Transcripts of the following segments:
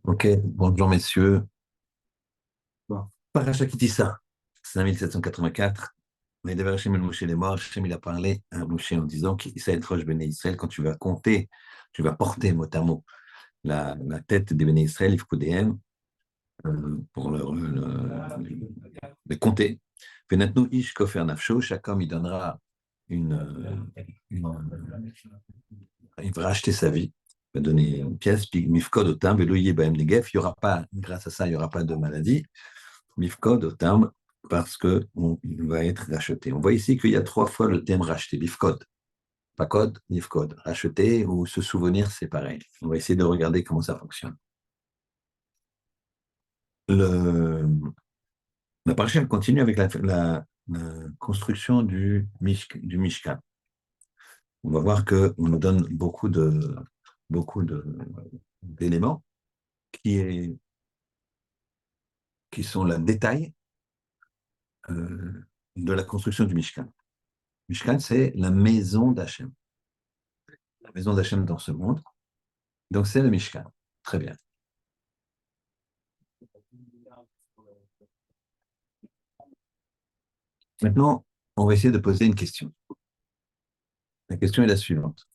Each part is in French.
Ok, bonjour messieurs. Bon. Paracha Kitissa, 5784. Mais d'ailleurs, Hachem Moshe est mort. Hachem il a parlé à Moshe en disant qu'Israël Rosh Béné Israël, quand tu vas compter, tu vas porter mot à mot la tête des Béné Israël, Ifkoudéhem, pour les compter. Venatnu Ish Kofer Nafsho, chaque homme il donnera une, il va racheter sa vie, il va donner une pièce, puis Mifkod Otam, Velo Bahem Negef, il y aura pas, grâce à ça, il n'y aura pas de maladie. Mifkod au terme parce qu'il va être racheté. On voit ici qu'il y a 3 fois le terme racheté, Mifkod. Pas code, Mifkod. Racheter ou se souvenir, c'est pareil. On va essayer de regarder comment ça fonctionne. Le, la paracha continue avec la construction du Mishkan. On va voir qu'on nous donne beaucoup d'éléments qui, qui sont le détail de la construction du Mishkan. Mishkan, c'est la maison d'Hachem. La maison d'Hachem dans ce monde. Donc, c'est le Mishkan. Très bien. Maintenant, on va essayer de poser une question. La question est la suivante.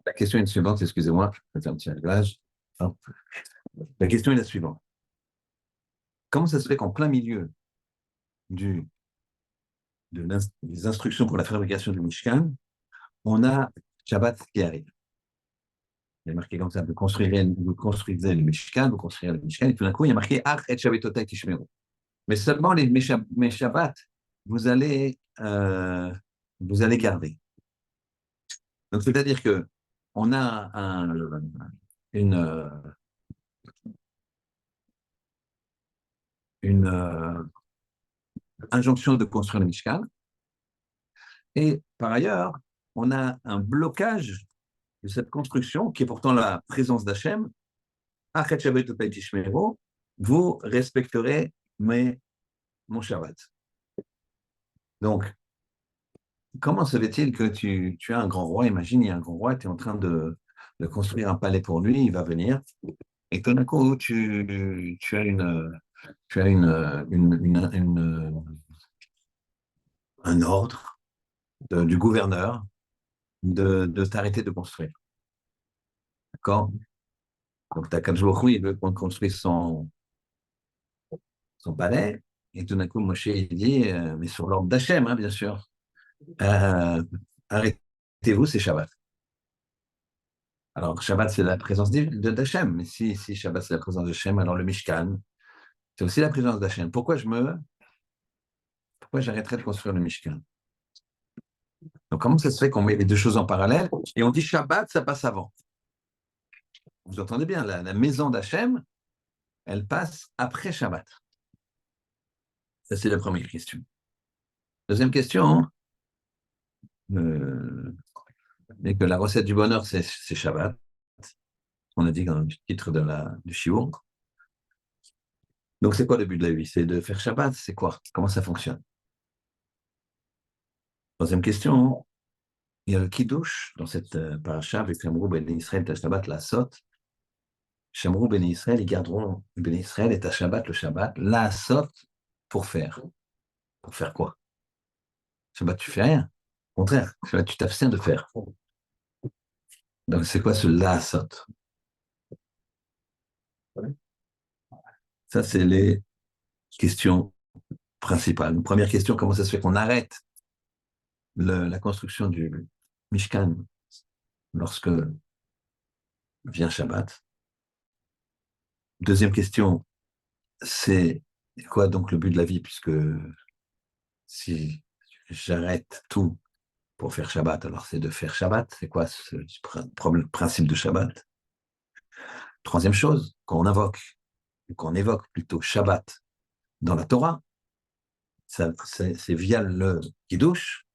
La question est la suivante, excusez-moi, je vais faire un petit réglage. La question est la suivante. Comment ça se fait qu'en plein milieu du, des instructions pour la fabrication du Mishkan, on a Shabbat qui arrive? Il y a marqué comme ça, vous construisez le Mishkan, vous construisez le Mishkan, et tout d'un coup, il y a marqué Ach et Shabbatotai Tishmeru. Mais seulement mes Shabbats, vous allez, euh, vous allez garder. Donc, c'est-à-dire que on a une, une injonction de construire le Mishkan, et par ailleurs, on a un blocage de cette construction qui est pourtant la présence d'Hachem. Vous respecterez mon Shabbat. Donc, comment se fait-il que tu as un grand roi? Imagine, il y a un grand roi, tu es en train de construire un palais pour lui, il va venir, et tout d'un coup, tu as un ordre du gouverneur de t'arrêter de construire. D'accord? Donc, tu as il veut qu'on construise son palais, et tout d'un coup, Moshe, il dit, mais sur l'ordre d'Hachem, hein, bien sûr, euh, arrêtez-vous, c'est Shabbat. Alors, Shabbat, c'est la présence d'Hachem, mais si Shabbat, c'est la présence d'Hachem, alors le Mishkan, c'est aussi la présence d'Hachem. Pourquoi j'arrêterais de construire le Mishkan? Donc, comment ça se fait qu'on met les deux choses en parallèle et on dit Shabbat, ça passe avant? Vous entendez bien, la maison d'Hachem, elle passe après Shabbat. Ça, c'est la première question. Deuxième question, euh, et que la recette du bonheur, c'est Shabbat. On a dit dans le titre du Shiur. Donc, c'est quoi le but de la vie? C'est de faire Shabbat? C'est quoi? Comment ça fonctionne? Troisième question, il y a le Kiddush dans cette paracha avec Shamrou ben Israël, ta Shabbat, la Sot. Shamrou ben Israël, ils garderont ben Israël et ta Shabbat, le Shabbat, la Sot pour faire. Pour faire quoi? Shabbat, tu fais rien. Au contraire, Shabbat, tu t'abstiens de faire. Donc, c'est quoi ce la Sot? Ça, c'est les questions principales. Une première question, comment ça se fait qu'on arrête la construction du Mishkan lorsque vient Shabbat? Deuxième question, c'est quoi donc le but de la vie, puisque si j'arrête tout pour faire Shabbat, alors c'est de faire Shabbat. C'est quoi ce principe de Shabbat? Troisième chose, qu'on évoque plutôt Shabbat dans la Torah, c'est via le Kiddush,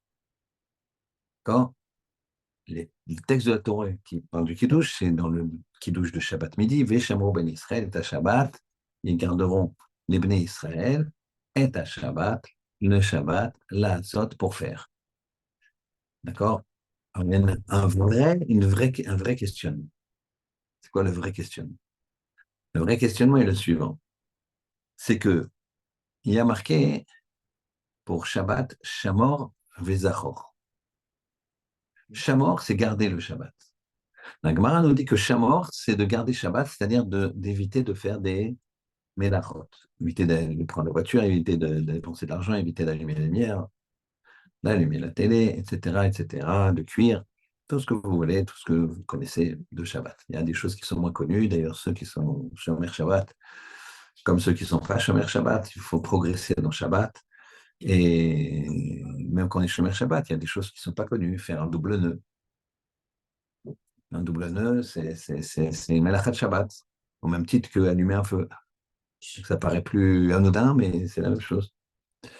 d'accord, le texte de la Torah qui parle du Kiddush, c'est dans le Kiddush de Shabbat midi, Veshamro ben Israël et à Shabbat, ils garderont les Bnei Israël et à Shabbat, le Shabbat, la Hatzot pour faire. D'accord? Il y a un vrai questionnement. C'est quoi le vrai questionnement? Le vrai questionnement est le suivant. C'est que il y a marqué pour Shabbat, Shamor Vezachor. Shamor, c'est garder le Shabbat. La Gemara nous dit que Shamor, c'est de garder Shabbat, c'est-à-dire d'éviter de faire des melachot, éviter de prendre la voiture, éviter de dépenser de l'argent, éviter d'allumer les lumières, d'allumer la télé, etc., de cuire, tout ce que vous voulez, tout ce que vous connaissez de Shabbat. Il y a des choses qui sont moins connues, d'ailleurs ceux qui sont Shomer Shabbat, comme ceux qui ne sont pas Shomer Shabbat, il faut progresser dans Shabbat. Et même quand on est Shomer Shabbat, il y a des choses qui ne sont pas connues, faire un double nœud. Un double nœud, c'est une Melachat Shabbat, au même titre qu'allumer un feu. Ça paraît plus anodin, mais c'est la même chose.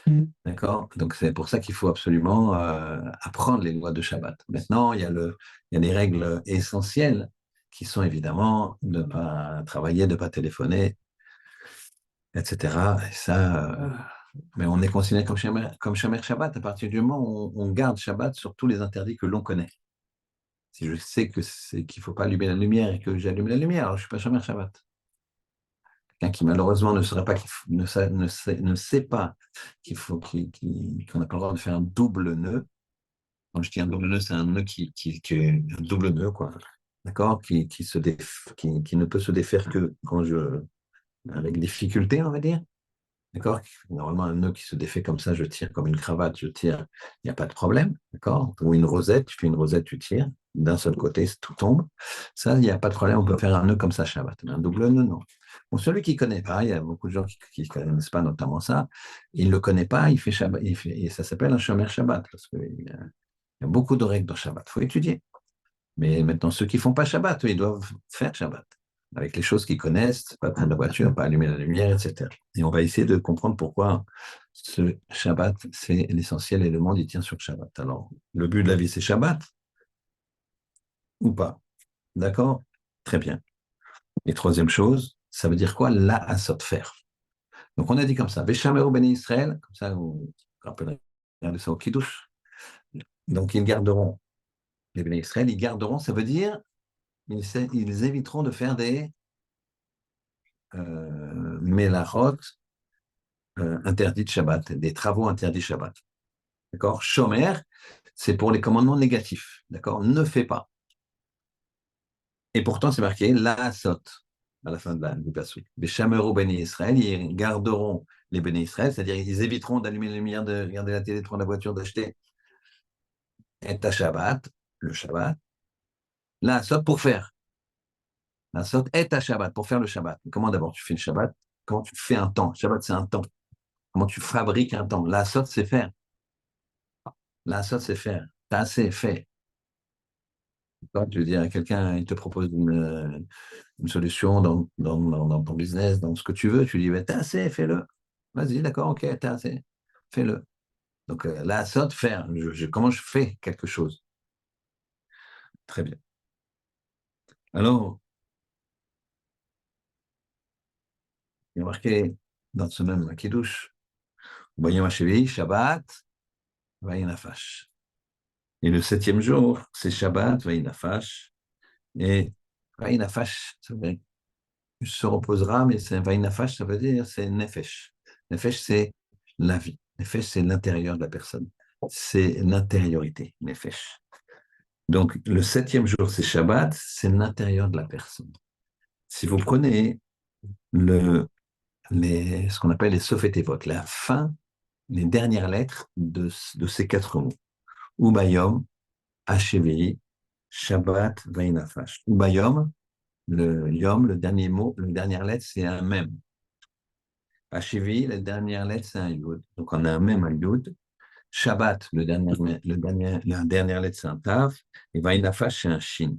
Mm. D'accord? Donc c'est pour ça qu'il faut absolument apprendre les lois de Shabbat. Maintenant, il y a des règles essentielles qui sont évidemment de ne pas travailler, de ne pas téléphoner, etc. Et ça, mais on est considéré comme Shomer Shabbat à partir du moment où on garde Shabbat sur tous les interdits que l'on connaît. Si je sais qu'il ne faut pas allumer la lumière et que j'allume la lumière, alors je ne suis pas Shomer Shabbat. Quelqu'un qui malheureusement ne saurait pas, ne sait pas qu'on n'a pas le droit de faire un double nœud. Quand je dis un double nœud, c'est un nœud qui est un double nœud, quoi. D'accord? Qui ne peut se défaire que avec difficulté, on va dire. D'accord? Normalement, un nœud qui se défait comme ça, je tire comme une cravate, je tire, il n'y a pas de problème. D'accord? Ou une rosette, tu fais une rosette, tu tires. D'un seul côté, tout tombe. Ça, il n'y a pas de problème, on peut faire un nœud comme ça, Shabbat. Mais un double nœud, non. Bon, celui qui ne connaît pas, il y a beaucoup de gens qui ne connaissent pas notamment ça, il ne le connaît pas, il fait Shabbat, et ça s'appelle un Shomer Shabbat, parce qu'il y a beaucoup de règles dans Shabbat, il faut étudier. Mais maintenant, ceux qui ne font pas Shabbat, eux, ils doivent faire Shabbat, avec les choses qu'ils connaissent, pas prendre la voiture, pas allumer la lumière, etc. Et on va essayer de comprendre pourquoi ce Shabbat, c'est l'essentiel et le monde, il tient sur Shabbat. Alors, le but de la vie, c'est Shabbat ou pas? D'accord? Très bien. Et troisième chose, ça veut dire quoi? La asot, faire. Donc, on a dit comme ça, Veshamero Bene Israël, comme ça, vous vous rappellerez de ça au Kiddush. Donc, ils garderont, les Bene Israël, ils garderont, ça veut dire, ils éviteront de faire des melachot interdits de Shabbat, des travaux interdits Shabbat. D'accord? Shomer, c'est pour les commandements négatifs. D'accord? Ne fais pas. Et pourtant, c'est marqué la asot à la fin du passage. Les Shameru Beni Israël, ils garderont les Beni Israël, c'est-à-dire ils éviteront d'allumer les lumières, de regarder la télé, de prendre la voiture, d'acheter et ta Shabbat, le Shabbat, la asot pour faire. La asot est ta Shabbat, pour faire le Shabbat. Comment d'abord tu fais le Shabbat? Comment tu fais un temps? Shabbat, c'est un temps. Comment tu fabriques un temps? La asot, c'est faire. La asot, c'est faire. T'as assez fait. Quand tu veux dire à quelqu'un, il te propose une solution dans ton business, dans ce que tu veux, tu lui dis, t'as assez, fais-le. Vas-y, d'accord, ok, t'as assez, fais-le. Donc là, ça de faire. Comment je fais quelque chose? Très bien. Alors, il y a marqué dans ce même Kiddush, Bayom HaShevi, Shabbat, Vayinafash. Et le septième jour, c'est Shabbat, Vayinafash. Et Vayinafash, ça veut dire, se reposera, mais c'est Vayinafash, ça veut dire c'est Nefesh. Nefesh, c'est la vie. Nefesh, c'est l'intérieur de la personne. C'est l'intériorité, Nefesh. Donc, le septième jour, c'est Shabbat, c'est l'intérieur de la personne. Si vous prenez ce qu'on appelle les Sofetevot, la fin, les dernières lettres de ces quatre mots, Ubayom, Hashevi, Shabbat, Vainafash. Ubayom, le Yom, le dernier mot, la dernière lettre, c'est un même. Hashevi, la dernière lettre, c'est un Yud. Donc, on a un même, un Yud. Shabbat, la dernière lettre, c'est un Tav. Et Vainafash, c'est un Shin.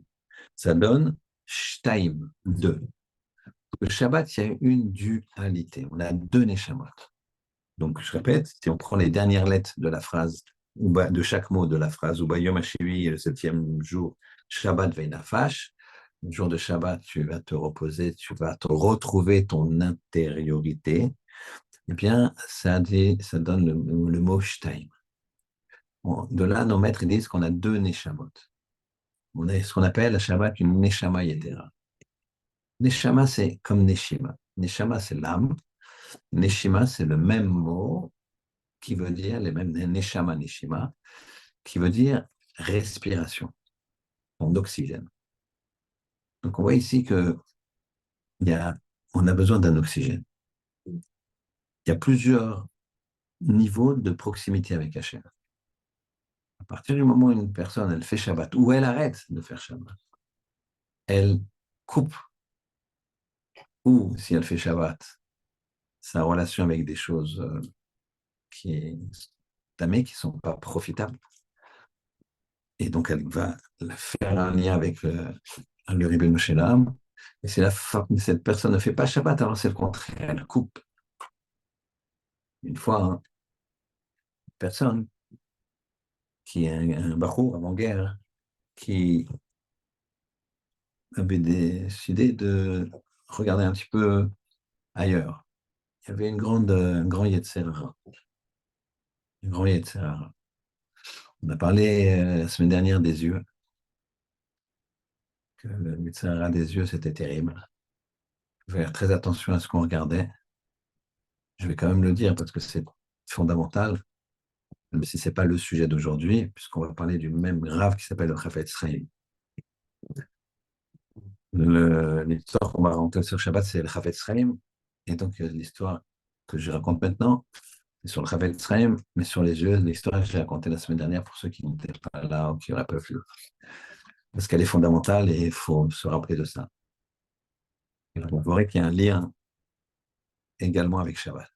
Ça donne Shtaim, deux. Le Shabbat, il y a une dualité. On a deux Neshamot. Donc, je répète, si on prend les dernières lettres de la phrase de chaque mot de la phrase, ou Yom HaShivi, le septième jour, Shabbat Veinafash, le jour de Shabbat, tu vas te reposer, tu vas te retrouver ton intériorité, eh bien, ça donne le mot Shtaim. De là, nos maîtres disent qu'on a deux Neshamot. On a ce qu'on appelle à Shabbat une Neshama Yetera. Neshama, c'est comme Neshima. Neshama, c'est l'âme. Neshima, c'est le même mot qui veut dire, les mêmes Neshama, Neshima, qui veut dire respiration, d'oxygène. Donc, on voit ici que on a besoin d'un oxygène. Il y a plusieurs niveaux de proximité avec Hachem. À partir du moment où une personne, elle fait Shabbat, ou elle arrête de faire Shabbat, elle coupe, ou si elle fait Shabbat, sa relation avec des choses qui tamées, qui ne sont pas profitables. Et donc, elle va faire un lien avec le Ribel Moshelam. Et si cette personne ne fait pas Shabbat, alors c'est le contraire, elle coupe. Une fois, une personne qui est un Bachour avant-guerre, qui avait décidé de regarder un petit peu ailleurs. Il y avait un grand Yetzirah. Un grand Yetzirah. On a parlé la semaine dernière des yeux, que le Yetzirah des yeux, c'était terrible. Il faut faire très attention à ce qu'on regardait. Je vais quand même le dire parce que c'est fondamental, même si ce n'est pas le sujet d'aujourd'hui, puisqu'on va parler du même grave qui s'appelle le Chafetz Chaim. L'histoire qu'on va raconter sur Shabbat, c'est le Chafetz Chaim. Et donc, l'histoire que je raconte maintenant, c'est sur le Chafetz Chaim, mais sur les yeux, l'histoire que j'ai racontée la semaine dernière pour ceux qui n'étaient pas là ou qui n'auraient pas vu. Parce qu'elle est fondamentale et il faut se rappeler de ça. Et vous verrez qu'il y a un lien également avec Shabbat.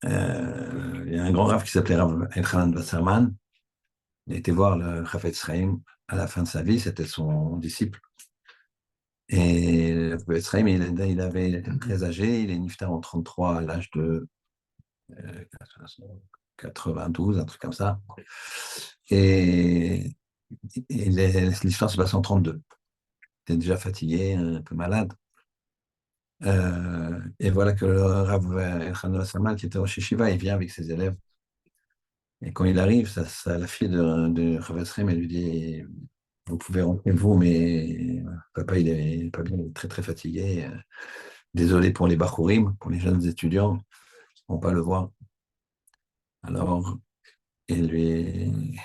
Il y a un grand rave qui s'appelait Rav Elchanan Wasserman. Il a été voir le Chafetz Chaim à la fin de sa vie, c'était son disciple. Et le Chafetz Chaim, il avait très âgé, il est niftar en 33 à l'âge de 92, un truc comme ça. Et, l'histoire se passe en 32. Il était déjà fatigué, un peu malade. Et voilà que le Rav Elchanan Wasserman, qui était au Shishiva, il vient avec ses élèves. Et quand il arrive, la fille de Rav Elchanan, elle lui dit: vous pouvez rentrer vous, mais papa, il est pas bien, il est très très fatigué. Désolé pour les Bachurim, pour les jeunes étudiants, ils ne vont pas le voir. Alors, ils lui,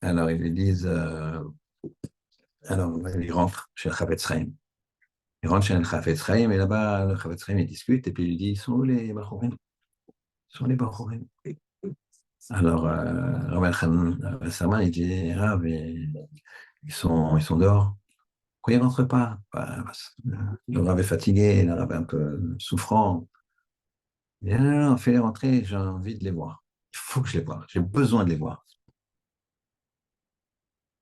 alors ils lui disent, alors il rentre chez le Chafetz Chaim. Il rentre chez le Chafetz Chaim et là-bas, le Chafetz Chaim, il discute et puis il lui dit: ils sont où les Bachurim? Ils sont les Bachurim. Alors, Rabbi Elchanan, il dit: ah, mais ils sont dehors. Pourquoi ils ne rentrent pas? Bah, le Rav est fatigué, le Rav est un peu souffrant. Il dit: non, non, non, fais-les rentrer, j'ai envie de les voir. Il faut que je les voie, j'ai besoin de les voir.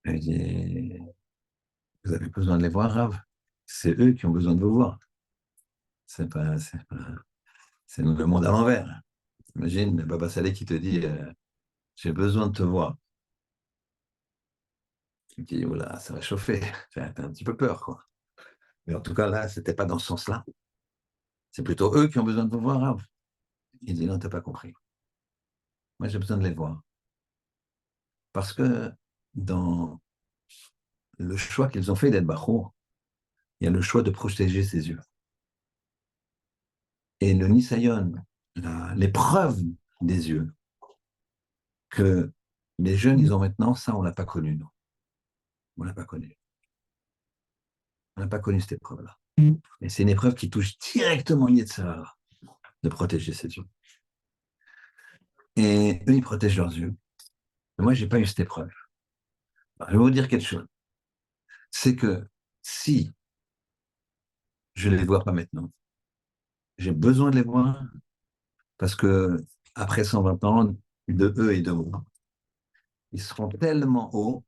Et il dit: vous avez besoin de les voir, Rav? C'est eux qui ont besoin de vous voir. C'est le monde à l'envers. Imagine Baba Saleh qui te dit: j'ai besoin de te voir. Tu te dis: oula, ça va chauffer. T'as un petit peu peur, quoi. Mais en tout cas, là, c'était pas dans ce sens-là. C'est plutôt eux qui ont besoin de vous voir, Rav. Il dit: non, t'as pas compris. Moi, j'ai besoin de les voir. Parce que dans le choix qu'ils ont fait d'être Bachour, il y a le choix de protéger ses yeux. Et le Nisayon, l'épreuve des yeux que les jeunes, ils ont maintenant, ça, on ne l'a pas connu, nous. On ne l'a pas connu. On n'a pas connu cette épreuve-là. Et c'est une épreuve qui touche directement Yetzirah, de protéger ses yeux. Et eux, ils protègent leurs yeux. Mais moi, je n'ai pas eu cette épreuve. Alors, je vais vous dire quelque chose. C'est que si je ne les vois pas maintenant, j'ai besoin de les voir parce que après 120 ans, de eux et de moi, ils seront tellement hauts,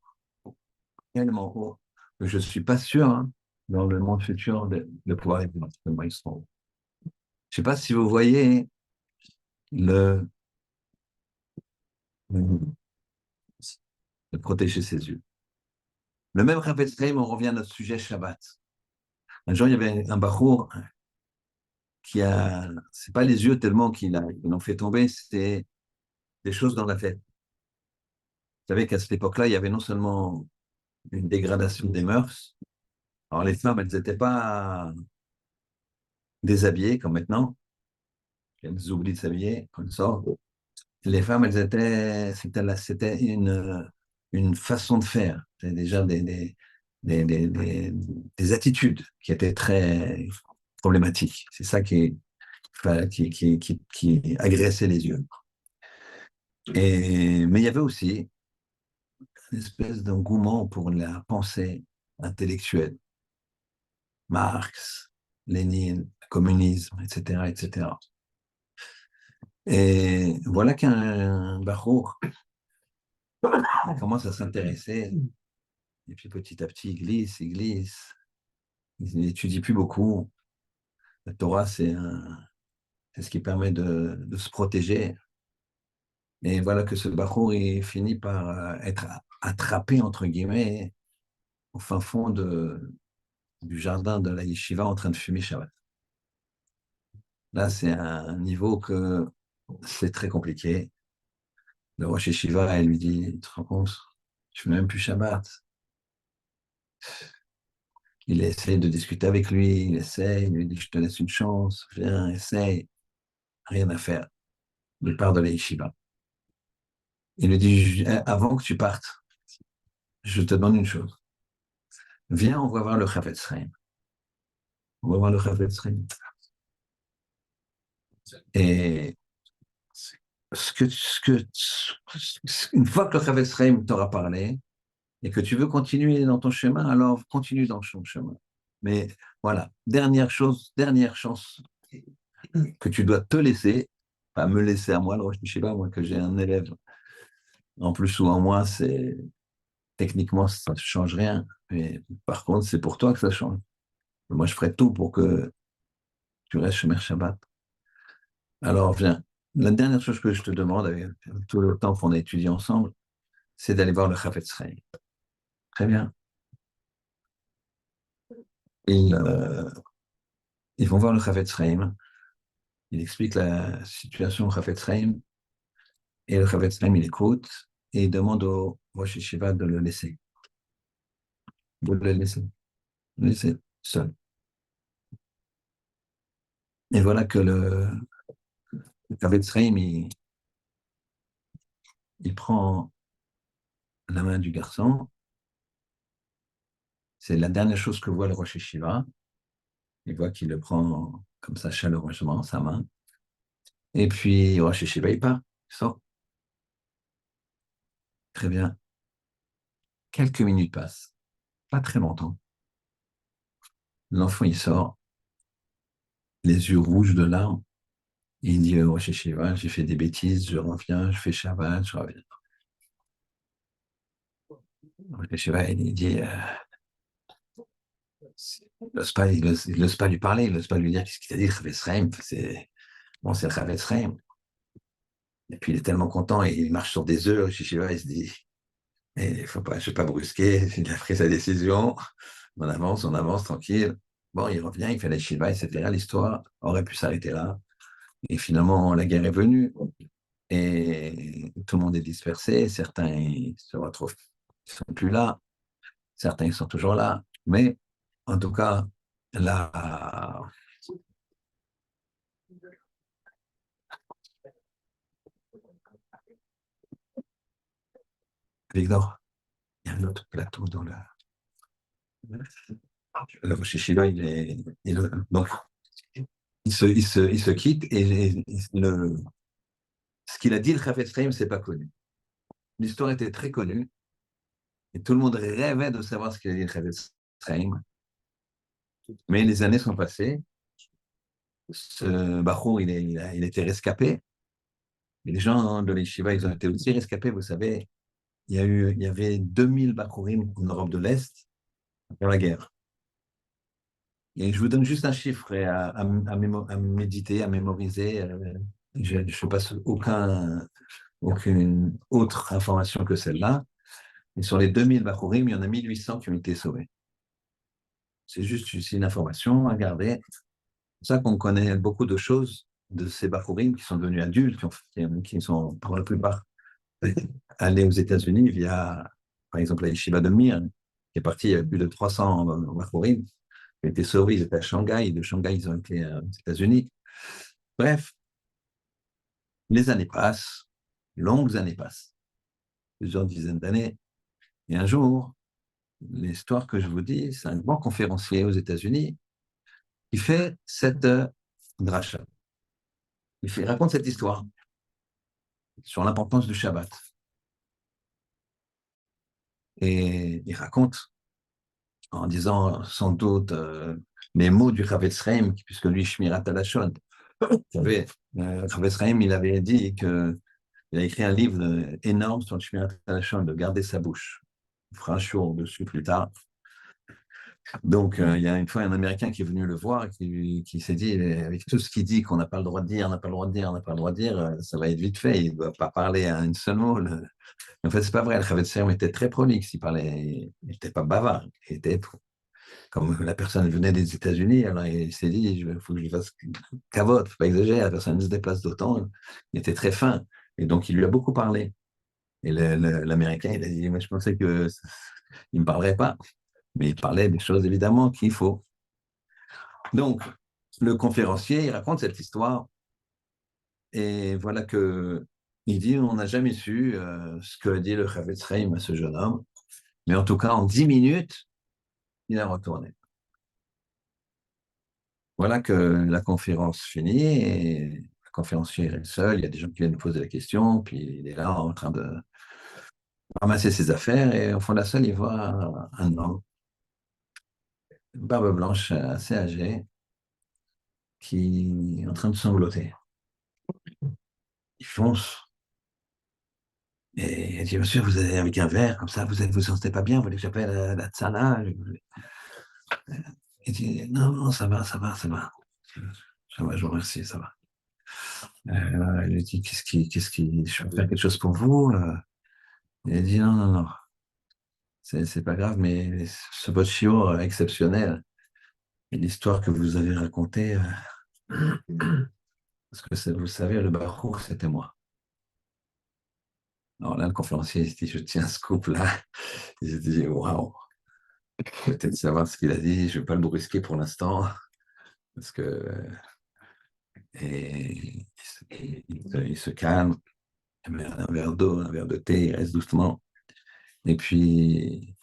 que je ne suis pas sûr, hein, dans le monde futur, de pouvoir les voir tellement ils seront hauts. Je ne sais pas si vous voyez le, de protéger ses yeux. Le même Chafetz Chaim, on revient à notre sujet Shabbat. Un jour, il y avait un bachour qui a, c'est pas les yeux tellement ils l'ont fait tomber, c'était des choses dans la tête. Vous savez qu'à cette époque-là, il y avait non seulement une dégradation des mœurs, alors les femmes, elles n'étaient pas déshabillées comme maintenant, elles oublient de s'habiller, comme ça. Les femmes, c'était une façon de faire. C'était déjà des attitudes qui étaient très problématiques. C'est ça qui agressait les yeux. Mais il y avait aussi une espèce d'engouement pour la pensée intellectuelle. Marx, Lénine, communisme, etc., etc. Et voilà qu'un Bachour commence à s'intéresser, et puis petit à petit, il glisse, il n'étudie plus beaucoup. La Torah, c'est ce qui permet de se protéger. Et voilà que ce Bachour, il finit par être attrapé, entre guillemets, au fin fond du jardin de la yeshiva en train de fumer Shabbat. Là, c'est un niveau que c'est très compliqué. Le Rosh Yeshiva, elle lui dit, tu te rends compte, je ne fais même plus Shabbat. Il essaie de discuter avec lui, il lui dit, je te laisse une chance, viens, essaye, rien à faire. Il part de la yeshiva. Il lui dit, avant que tu partes, je te demande une chose. Viens, on va voir le Chavetz Chaim. On va voir le Chavetz Chaim. Et une fois que le Chavetz Chaim t'aura parlé, et que tu veux continuer dans ton chemin, alors continue dans ton chemin. Mais voilà, dernière chose, dernière chance que tu dois te laisser, pas me laisser à moi, le Rosh Hashanah, moi que j'ai un élève en plus ou en moins, c'est techniquement ça ne change rien. Mais par contre, c'est pour toi que ça change. Moi, je ferai tout pour que tu restes Shomer Shabbat. Alors, viens. La dernière chose que je te demande, avec tout le temps qu'on a étudié ensemble, c'est d'aller voir le Chavetz Chaim. Très bien. Ils, euh, ils vont voir le Chavetz Chaim. Il explique la situation au Chavetz Chaim, et le Chavetz Chaim, il écoute, et il demande au Rosh Yeshiva de le laisser seul. Et voilà que le Chavetz Chaim, il prend la main du garçon, c'est la dernière chose que voit le Rosh Yeshiva, il voit qu'il le prend comme ça chaleureusement, sa main, et puis Rosh Yeshiva, il part, il sort. Très bien. Quelques minutes passent, pas très longtemps. L'enfant, il sort, les yeux rouges de larmes. Il dit au Rosh Hashanah, j'ai fait des bêtises, je reviens, je fais Shabbat, je reviens. Le Rosh Hashanah, il dit, il n'ose pas lui parler, il n'ose pas lui dire qu'est-ce qu'il a dit, le Chavetz Chaim, bon, c'est le Chavetz Chaim. Et puis il est tellement content, et il marche sur des œufs, le Rosh Hashanah, il se dit, il faut pas, je ne vais pas brusquer, il a pris sa décision, on avance, tranquille. Bon, il revient, il fait la Shiva, etc. L'histoire aurait pu s'arrêter là. Et finalement, la guerre est venue. Et tout le monde est dispersé. Certains ils se retrouvent, ils sont plus là. Certains ils sont toujours là. Mais en tout cas, là, Victor, il y a un autre plateau dans le Rosh Hashanah, donc il se quitte et ce qu'il a dit, le Chafetz Chaim, c'est pas connu. L'histoire était très connue et tout le monde rêvait de savoir ce qu'il a dit, le Chafetz Chaim. Mais les années sont passées. Ce Bachour, il a été rescapé. Et les gens de l'Yeshiva, ils ont été aussi rescapés. Vous savez, il y avait 2000 Bakhourim en Europe de l'Est dans la guerre. Et je vous donne juste un chiffre à méditer, à mémoriser. je ne passe aucune autre information que celle-là. Et sur les 2000 Bachurim, il y en a 1800 qui ont été sauvés. C'est juste une information à garder. C'est ça qu'on connaît beaucoup de choses de ces Bachurim qui sont devenus adultes, qui sont pour la plupart allés aux États-Unis via, par exemple, la yeshiva de Mir, qui est partie, il y avait plus de 300 Bachurim qui ont été sauvés, ils étaient à Shanghai, de Shanghai, ils ont été aux États-Unis. Bref, les années passent, longues années passent, plusieurs dizaines d'années, et un jour, l'histoire que je vous dis, c'est un grand conférencier aux États-Unis qui fait cette dracha. Il raconte cette histoire sur l'importance du Shabbat. Et il raconte en disant sans doute les mots du Chavetz Chaim, puisque lui, Shmirat Halashon. Chavetz Chaim, il avait dit qu'il a écrit un livre énorme sur le Shmirat Halashon, de garder sa bouche. Il fera un show dessus plus tard. Donc, il y a une fois un Américain qui est venu le voir et qui s'est dit, avec tout ce qu'il dit qu'on n'a pas le droit de dire, on n'a pas le droit de dire, on n'a pas le droit de dire, ça va être vite fait, il ne va pas parler à une seule mot. En fait, c'est pas vrai, le Chavetz Chaim était très prolixe, il n'était pas bavard, il était, comme la personne venait des États-Unis, alors il s'est dit, il faut que je fasse cavote, faut pas exagérer, la personne se déplace d'autant, il était très fin, et donc il lui a beaucoup parlé. Et l'Américain, il a dit, moi je pensais qu'il ne me parlerait pas. Mais il parlait des choses évidemment qu'il faut. Donc, le conférencier, il raconte cette histoire et voilà que il dit on n'a jamais su ce que a dit le Chavetz Chaim à ce jeune homme, mais en tout cas, en 10 minutes, il a retourné. Voilà que la conférence finit et le conférencier est seul, il y a des gens qui viennent nous poser la question, puis il est là en train de ramasser ses affaires et au fond de la salle, il voit un homme, une barbe blanche assez âgé, qui est en train de sangloter. Il fonce. Et elle dit, monsieur, vous allez avec un verre, comme ça, vous vous sentez pas bien, vous voulez que j'appelle la tsana? Il dit, non, non, ça va, ça va, ça va. Ça va, je vous remercie, ça va. Elle lui dit, je peux faire quelque chose pour vous? Et elle dit, non, non, non, c'est pas grave, mais ce votre chiot exceptionnel, et l'histoire que vous avez racontée, parce que vous savez, le barouk, c'était moi. Alors là, le conférencier, il dit, je tiens ce couple-là. Il s'est dit, waouh, peut-être savoir ce qu'il a dit, je ne vais pas le brusquer pour l'instant, parce que. Et il se calme, il met un verre d'eau, un verre de thé, il reste doucement. Et puis,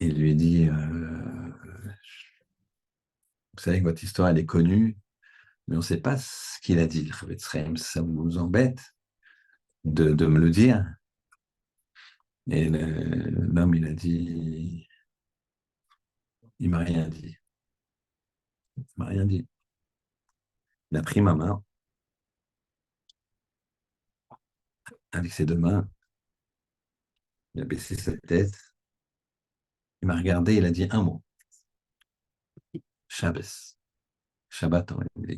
il lui dit, vous savez que votre histoire, elle est connue, mais on ne sait pas ce qu'il a dit, le Chavetz Chaim. Ça vous embête de me le dire? Et l'homme, il a dit, il m'a rien dit. Il m'a rien dit. Il a pris ma main avec ses deux mains, il a baissé sa tête, il m'a regardé, il a dit un mot, Shabbos. Shabbat, on dit,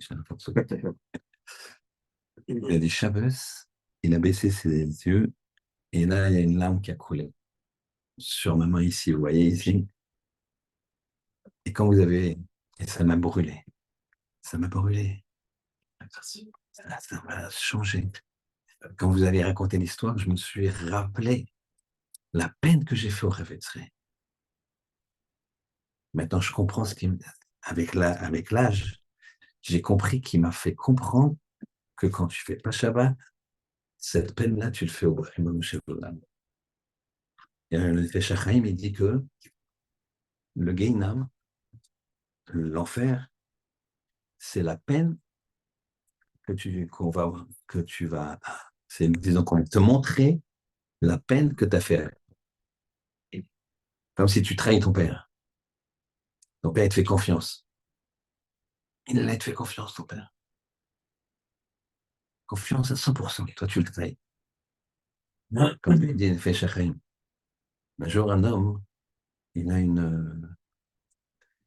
il a dit Shabbos, il a baissé ses yeux, et là, il y a une larme qui a coulé sur ma main ici, vous voyez ici. Et quand vous avez. Et ça m'a brûlé. Ça m'a brûlé. Ça m'a changé. Quand vous avez raconté l'histoire, je me suis rappelé la peine que j'ai fait au Réveillé. Maintenant, je comprends ce qu'il avec l'âge, j'ai compris qu'il m'a fait comprendre que quand tu fais pas Shabbat, cette peine-là, tu le fais au Imam Shabbat. Le Feshachaim, il dit que le Gehinam, l'enfer, c'est la peine que tu vas, c'est, disons qu'on va te montrer la peine que tu as fait. Comme si tu trahis ton père. Ton père, il te fait confiance. Il te fait confiance, ton père. Confiance à 100%. Toi, tu le trahis. Comme il dit, il fait Shachrim. Un jour, un homme, il a une,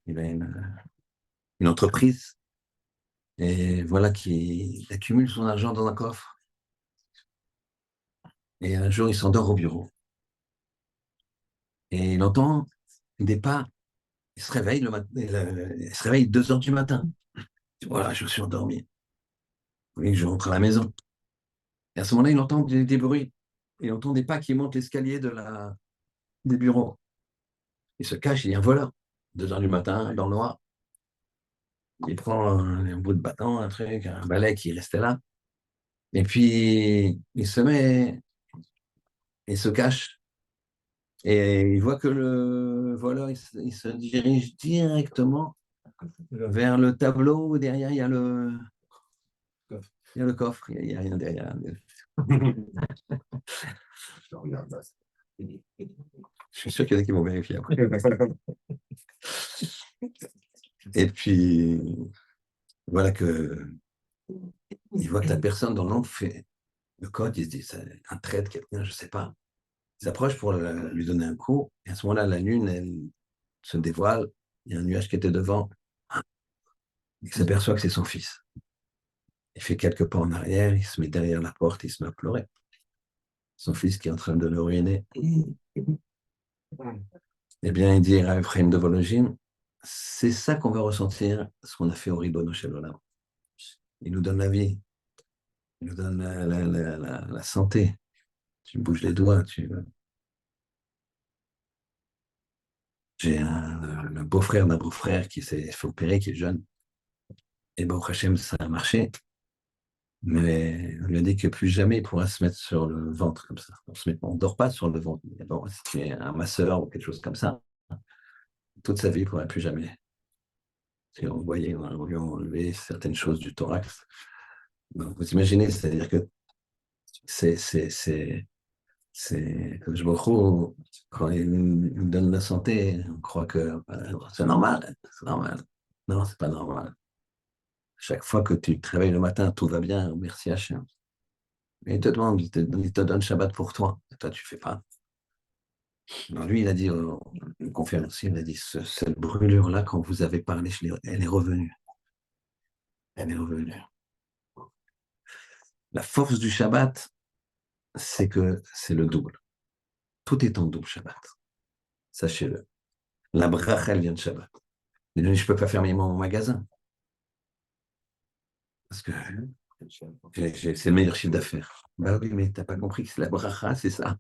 il a une entreprise Et voilà qu'il accumule son argent dans un coffre. Et un jour, il s'endort au bureau. Et il entend des pas. Il se réveille il se réveille 2 heures du matin. Il dit, voilà, je suis endormi. Oui, je rentre à la maison. Et à ce moment-là, il entend des bruits. Il entend des pas qui montent l'escalier des bureaux. Il se cache, il y a un voleur. 2 heures du matin, dans le noir. Il prend un bout de bâton, un truc, un balai qui restait là. Et puis, il se cache. Et il voit que le voleur, il se dirige directement vers le tableau où derrière, il y a le coffre. Il n'y a rien derrière. Je suis sûr qu'il y en a qui vont vérifier après. Et puis, voilà il voit que la personne dans l'ombre fait le code, il se dit, c'est un traître, quelqu'un, je ne sais pas. Il s'approche pour lui donner un coup. Et à ce moment-là, la lune, elle se dévoile. Il y a un nuage qui était devant. Il s'aperçoit que c'est son fils. Il fait quelques pas en arrière, il se met derrière la porte, il se met à pleurer. Son fils qui est en train de le ruiner. Eh bien, il dit à Ephraim de Vologine, c'est ça qu'on veut ressentir, ce qu'on a fait au Ribono Shel Olam. Il nous donne la vie, il nous donne la santé. Tu bouges les doigts. J'ai le beau-frère d'un beau-frère qui s'est fait opérer, qui est jeune. Et bon, Hachem, ça a marché. Mais on lui a dit que plus jamais il pourra se mettre sur le ventre comme ça. On ne dort pas sur le ventre. Bon, si tu es un masseur ou quelque chose comme ça, toute sa vie, il ne pourra plus jamais. Si on voyait, on lui a enlevé certaines choses du thorax. Donc, vous imaginez, c'est-à-dire que que je me retrouve, quand il nous donne la santé, on croit que c'est normal, c'est normal. Non, c'est pas normal. Chaque fois que tu te réveilles le matin, tout va bien, merci Hachem. Mais il te demande, il te donne Shabbat pour toi. Et toi, tu fais pas. Alors lui, il a dit, une conférence, il a dit, cette brûlure-là, quand vous avez parlé, elle est revenue. Elle est revenue. La force du Shabbat, c'est que c'est le double. Tout est en double Shabbat. Sachez-le. La bracha, elle vient de Shabbat. Je ne peux pas fermer mon magasin. Parce que c'est le meilleur chiffre d'affaires. Bah oui, mais tu n'as pas compris que c'est la bracha, c'est ça.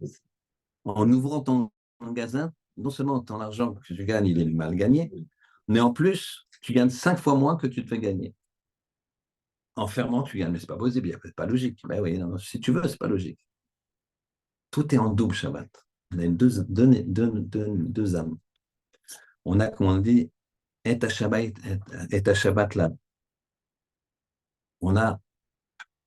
En ouvrant ton magasin, non seulement ton argent que tu gagnes, il est mal gagné, mais en plus, tu gagnes 5 fois moins que tu te fais gagner. En fermant, tu gagnes, mais c'est pas possible, c'est pas logique. Ben oui, non, si tu veux, c'est pas logique. Tout est en double Shabbat. On a deux âmes. On a, comme on dit, et à Shabbat là. On a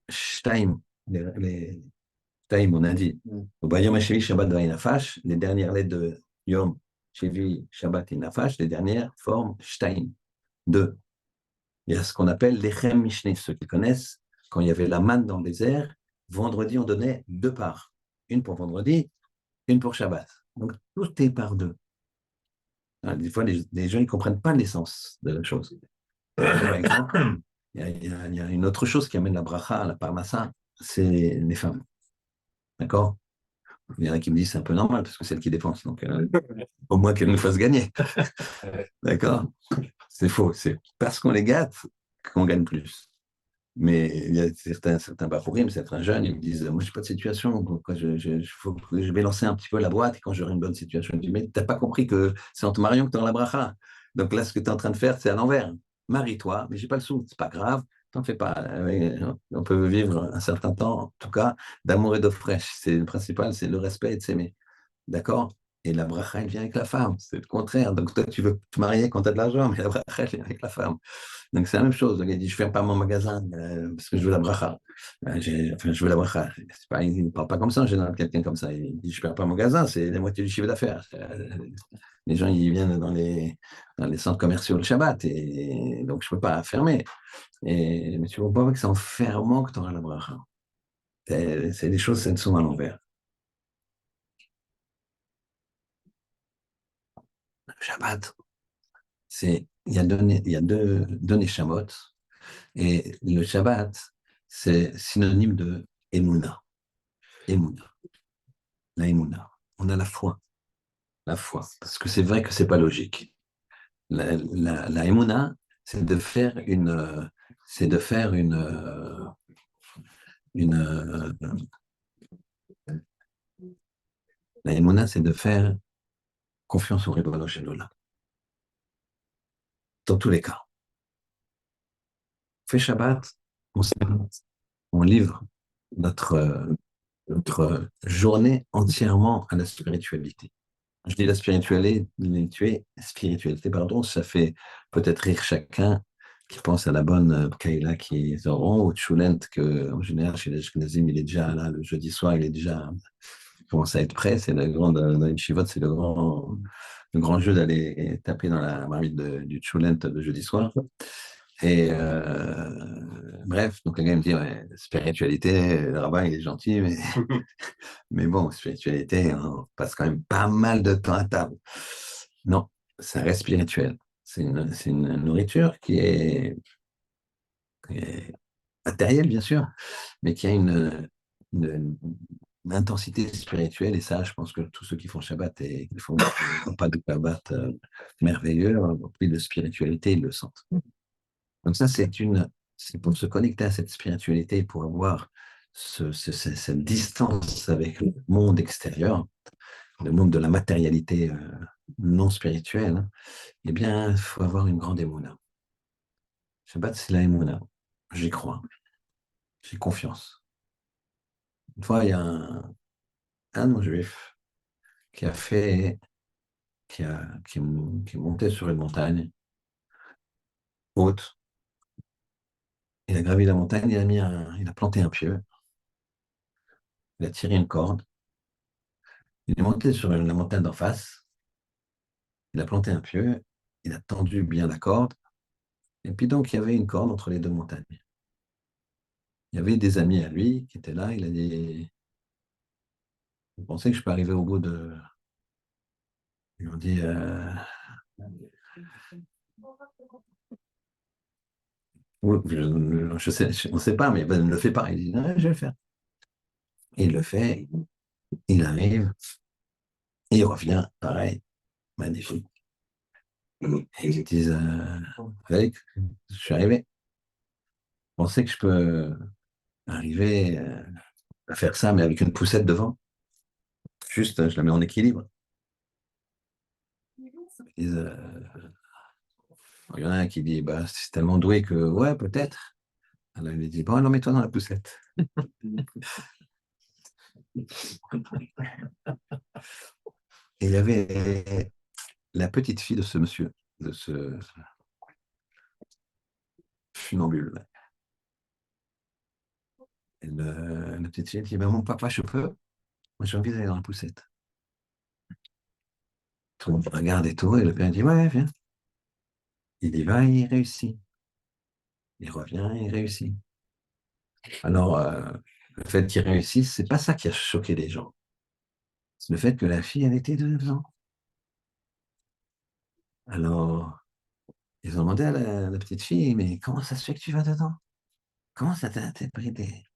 Shtaim, Shtaim, on a dit. Bayom Shevi Shabbat Vainafash, les dernières lettres de Yom Shevi Shabbat Inafash, les dernières forment Shtaim, deux. Il y a ce qu'on appelle l'Echem Mishneh, ceux qui connaissent, quand il y avait la manne dans le désert, vendredi, on donnait 2 parts. Une pour vendredi, une pour Shabbat. Donc, tout est par deux. Des fois, les gens ne comprennent pas l'essence de la chose. Par exemple, il y a une autre chose qui amène la bracha, la parnassa, c'est les femmes. D'accord? Il y en a qui me disent c'est un peu normal parce que c'est elles qui dépensent. Donc, au moins qu'elles nous fassent gagner. D'accord? C'est faux. C'est parce qu'on les gâte qu'on gagne plus. Mais il y a certains bapourim, certains jeunes, ils me disent, moi, je n'ai pas de situation, quoi, je vais lancer un petit peu la boîte, et quand j'aurai une bonne situation, je dis, mais tu n'as pas compris que c'est en te mariant que tu as la bracha. Donc là, ce que tu es en train de faire, c'est à l'envers. Marie-toi, mais j'ai pas le sou, c'est pas grave, t'en fais pas. On peut vivre un certain temps, en tout cas, d'amour et d'eau fraîche. C'est le principal, c'est le respect et de s'aimer. D'accord? Et la bracha, elle vient avec la femme. C'est le contraire. Donc, toi, tu veux te marier quand tu as de l'argent, mais la bracha, elle vient avec la femme. Donc, c'est la même chose. Le gars dit, je ne ferme pas mon magasin parce que je veux la bracha. Je veux la bracha. Il ne parle pas comme ça, en général, quelqu'un comme ça. Il dit, je ne ferme pas mon magasin, c'est la moitié du chiffre d'affaires. Les gens, ils viennent dans les centres commerciaux le Shabbat, et donc je ne peux pas fermer. Mais tu ne vois pas que c'est en fermant que tu auras la bracha. C'est des choses, elles sont à l'envers. Le Shabbat, il y a deux neshamot. Et le Shabbat, c'est synonyme de Emouna. Emouna, la Emouna. On a la foi. Parce que c'est vrai que c'est pas logique. La Emouna, c'est de faire c'est de faire une, la Emouna, c'est de faire confiance au Ribono Shel Olam. Dans tous les cas. On fait Shabbat, on livre notre journée entièrement à la spiritualité. Je dis la spiritualité, pardon, ça fait peut-être rire chacun qui pense à la bonne Kaila qu'ils auront, ou Tchoulent, que en général chez les Ashkenazim, il est déjà là, le jeudi soir, il commence à être prêt. C'est dans les Shivot, c'est le grand jeu d'aller taper dans la marmite du Tchoulent le jeudi soir. Et bref, donc le gars me dit, ouais, spiritualité, le rabbin il est gentil, mais, mais bon, spiritualité, on passe quand même pas mal de temps à table. Non, ça reste spirituel. C'est une nourriture qui est matérielle, bien sûr, mais qui a une- une intensité spirituelle. Et ça, je pense que tous ceux qui font Shabbat et qui font pas de Shabbat merveilleux, ont pris de spiritualité, ils le sentent. Donc ça, c'est pour se connecter à cette spiritualité, pour avoir cette distance avec le monde extérieur, le monde de la matérialité non spirituelle, hein, eh bien, il faut avoir une grande émouna. Shabbat, c'est la émouna. J'y crois. J'ai confiance. Une fois, il y a un non-juif qui a fait, qui est monté sur une montagne haute. Il a gravi la montagne, il a planté un pieu, il a tiré une corde, il est monté sur la montagne d'en face, il a planté un pieu, il a tendu bien la corde, et puis donc il y avait une corde entre les deux montagnes. Il y avait des amis à lui qui étaient là, il a dit, vous pensez que je peux arriver au bout de... Ils lui ont dit, oui, je sais, on ne sait pas, mais ben, ne le fais pas. Il dit, non, je vais le faire. Et il le fait, il arrive, et il revient, pareil, magnifique. Et ils disent, Félix, je suis arrivé. Vous pensez que je peux arriver à faire ça, mais avec une poussette devant? Juste, je la mets en équilibre. Ils disent, il y en a un qui dit, bah, c'est tellement doué que, ouais, peut-être. Alors il lui dit, bon, alors mets-toi dans la poussette. Et il y avait la petite fille de ce monsieur, de ce funambule. Et la petite fille dit, ben, mon papa, je peux? Moi, j'ai envie d'aller dans la poussette. Tout le monde regarde et tout, et le père dit, ouais, viens. Il y va, et il réussit. Il revient, et il réussit. Alors, le fait qu'il réussisse, c'est pas ça qui a choqué les gens. C'est le fait que la fille, elle était dedans. Alors, ils ont demandé à la petite fille, mais comment ça se fait que tu vas dedans? Comment ça t'a interprété?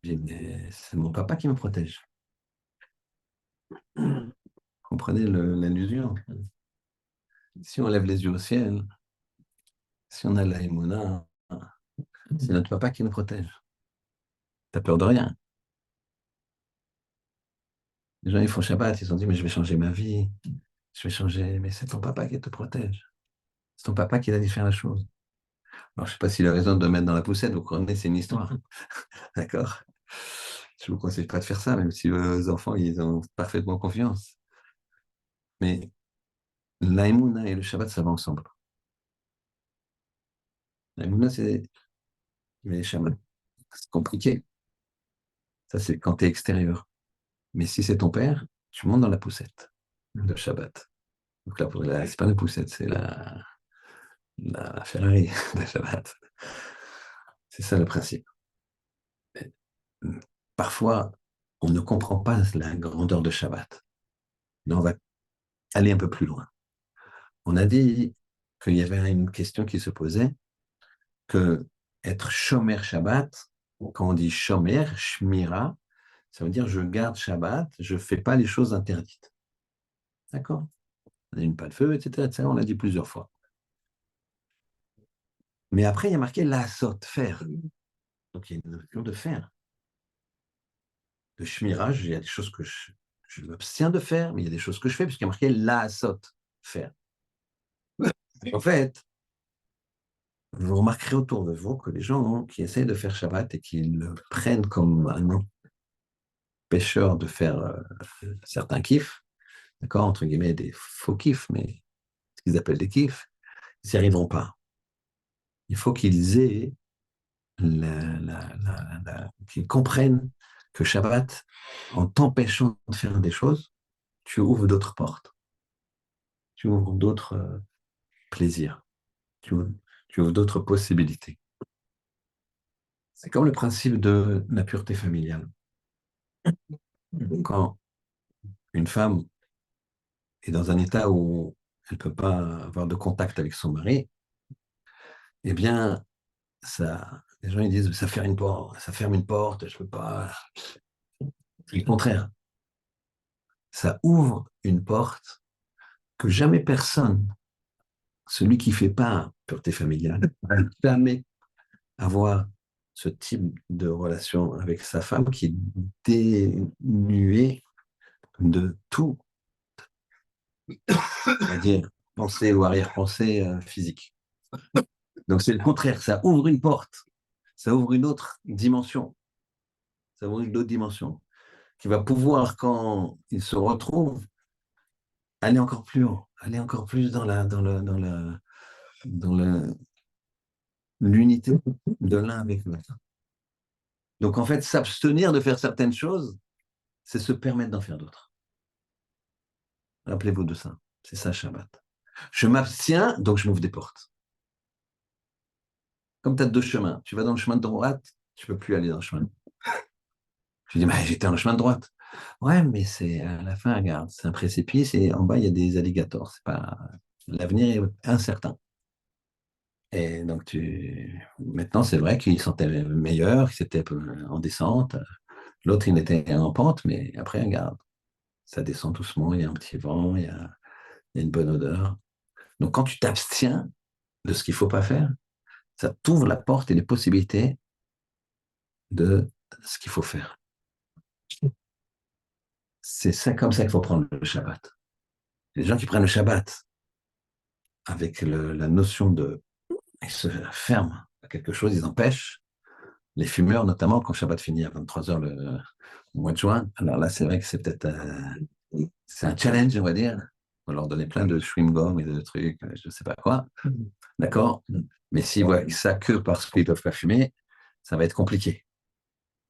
J'ai dit, mais c'est mon papa qui me protège. Vous comprenez l'allusion? Si on lève les yeux au ciel, si on a la Emouna, c'est notre papa qui nous protège. T'as peur de rien. Les gens, ils font Shabbat, ils ont dit, mais je vais changer ma vie, je vais changer, mais c'est ton papa qui te protège. C'est ton papa qui a dit de faire la chose. Alors, je ne sais pas s'il a raison de mettre dans la poussette, vous comprenez, c'est une histoire. D'accord? Je ne vous conseille pas de faire ça, même si vos enfants, ils ont parfaitement confiance. Mais l'aïmouna et le Shabbat, ça va ensemble. L'aïmouna, c'est... Mais le Shabbat, c'est compliqué. Ça, c'est quand tu es extérieur. Mais si c'est ton père, tu montes dans la poussette de Shabbat. Donc là, c'est pas la poussette, c'est la Ferrari de Shabbat. C'est ça le principe. Parfois, on ne comprend pas la grandeur de Shabbat. Mais on va aller un peu plus loin. On a dit qu'il y avait une question qui se posait, que être Shomer Shabbat, quand on dit Shomer, Shmira, ça veut dire je garde Shabbat, je ne fais pas les choses interdites. D'accord? On n'allume pas de feu, etc., etc. On l'a dit plusieurs fois. Mais après, il y a marqué l'asot, faire. Donc, il y a une notion de faire. De shmirage, il y a des choses que je m'abstiens de faire, mais il y a des choses que je fais, puisqu'il y a marqué l'asot, faire. En fait, vous remarquerez autour de vous que les gens qui essayent de faire Shabbat et qui le prennent comme un empêcheur de faire certains kiffs, d'accord, entre guillemets, des faux kiffs, mais ce qu'ils appellent des kiffs, ils n'y arriveront pas. Il faut qu'ils aient qu'ils comprennent que Shabbat, en t'empêchant de faire des choses, tu ouvres d'autres portes, tu ouvres d'autres plaisirs, tu ouvres d'autres possibilités. C'est comme le principe de la pureté familiale. Quand une femme est dans un état où elle ne peut pas avoir de contact avec son mari, eh bien, les gens ils disent ça ferme une porte, je ne peux pas. C'est le contraire. Ça ouvre une porte que jamais personne, celui qui ne fait pas pureté familiale, jamais avoir ce type de relation avec sa femme qui est dénuée de tout, c'est-à-dire pensée ou arrière-pensée physique. Donc c'est le contraire, ça ouvre une porte, ça ouvre une autre dimension, ça ouvre une autre dimension qui va pouvoir, quand il se retrouve, aller encore plus haut, aller encore plus dans l'unité de l'un avec l'autre. Donc en fait, s'abstenir de faire certaines choses, c'est se permettre d'en faire d'autres. Rappelez-vous de ça. C'est ça, Shabbat. Je m'abstiens, donc je m'ouvre des portes. Comme tu as deux chemins. Tu vas dans le chemin de droite, tu ne peux plus aller dans le chemin. Je dis, mais j'étais dans le chemin de droite. Ouais, mais c'est à la fin, regarde, c'est un précipice et en bas, il y a des alligators. C'est pas... L'avenir est incertain. Et donc, maintenant, c'est vrai qu'il sentait meilleur, qu'il était en descente. L'autre, il était en pente, mais après, regarde, ça descend doucement, il y a un petit vent, il y a une bonne odeur. Donc, quand tu t'abstiens de ce qu'il ne faut pas faire, ça t'ouvre la porte et les possibilités de ce qu'il faut faire. C'est ça comme ça qu'il faut prendre le Shabbat. Les gens qui prennent le Shabbat avec la notion de... Ils se ferment à quelque chose, ils empêchent. Les fumeurs, notamment, quand Shabbat finit à 23h le mois de juin, alors là, c'est vrai que c'est peut-être c'est un challenge, on va dire. On va leur donner plein de chewing-gum et de trucs, je ne sais pas quoi. D'accord? Mais s'ils voient ça que parce qu'ils ne peuvent pas fumer, ça va être compliqué.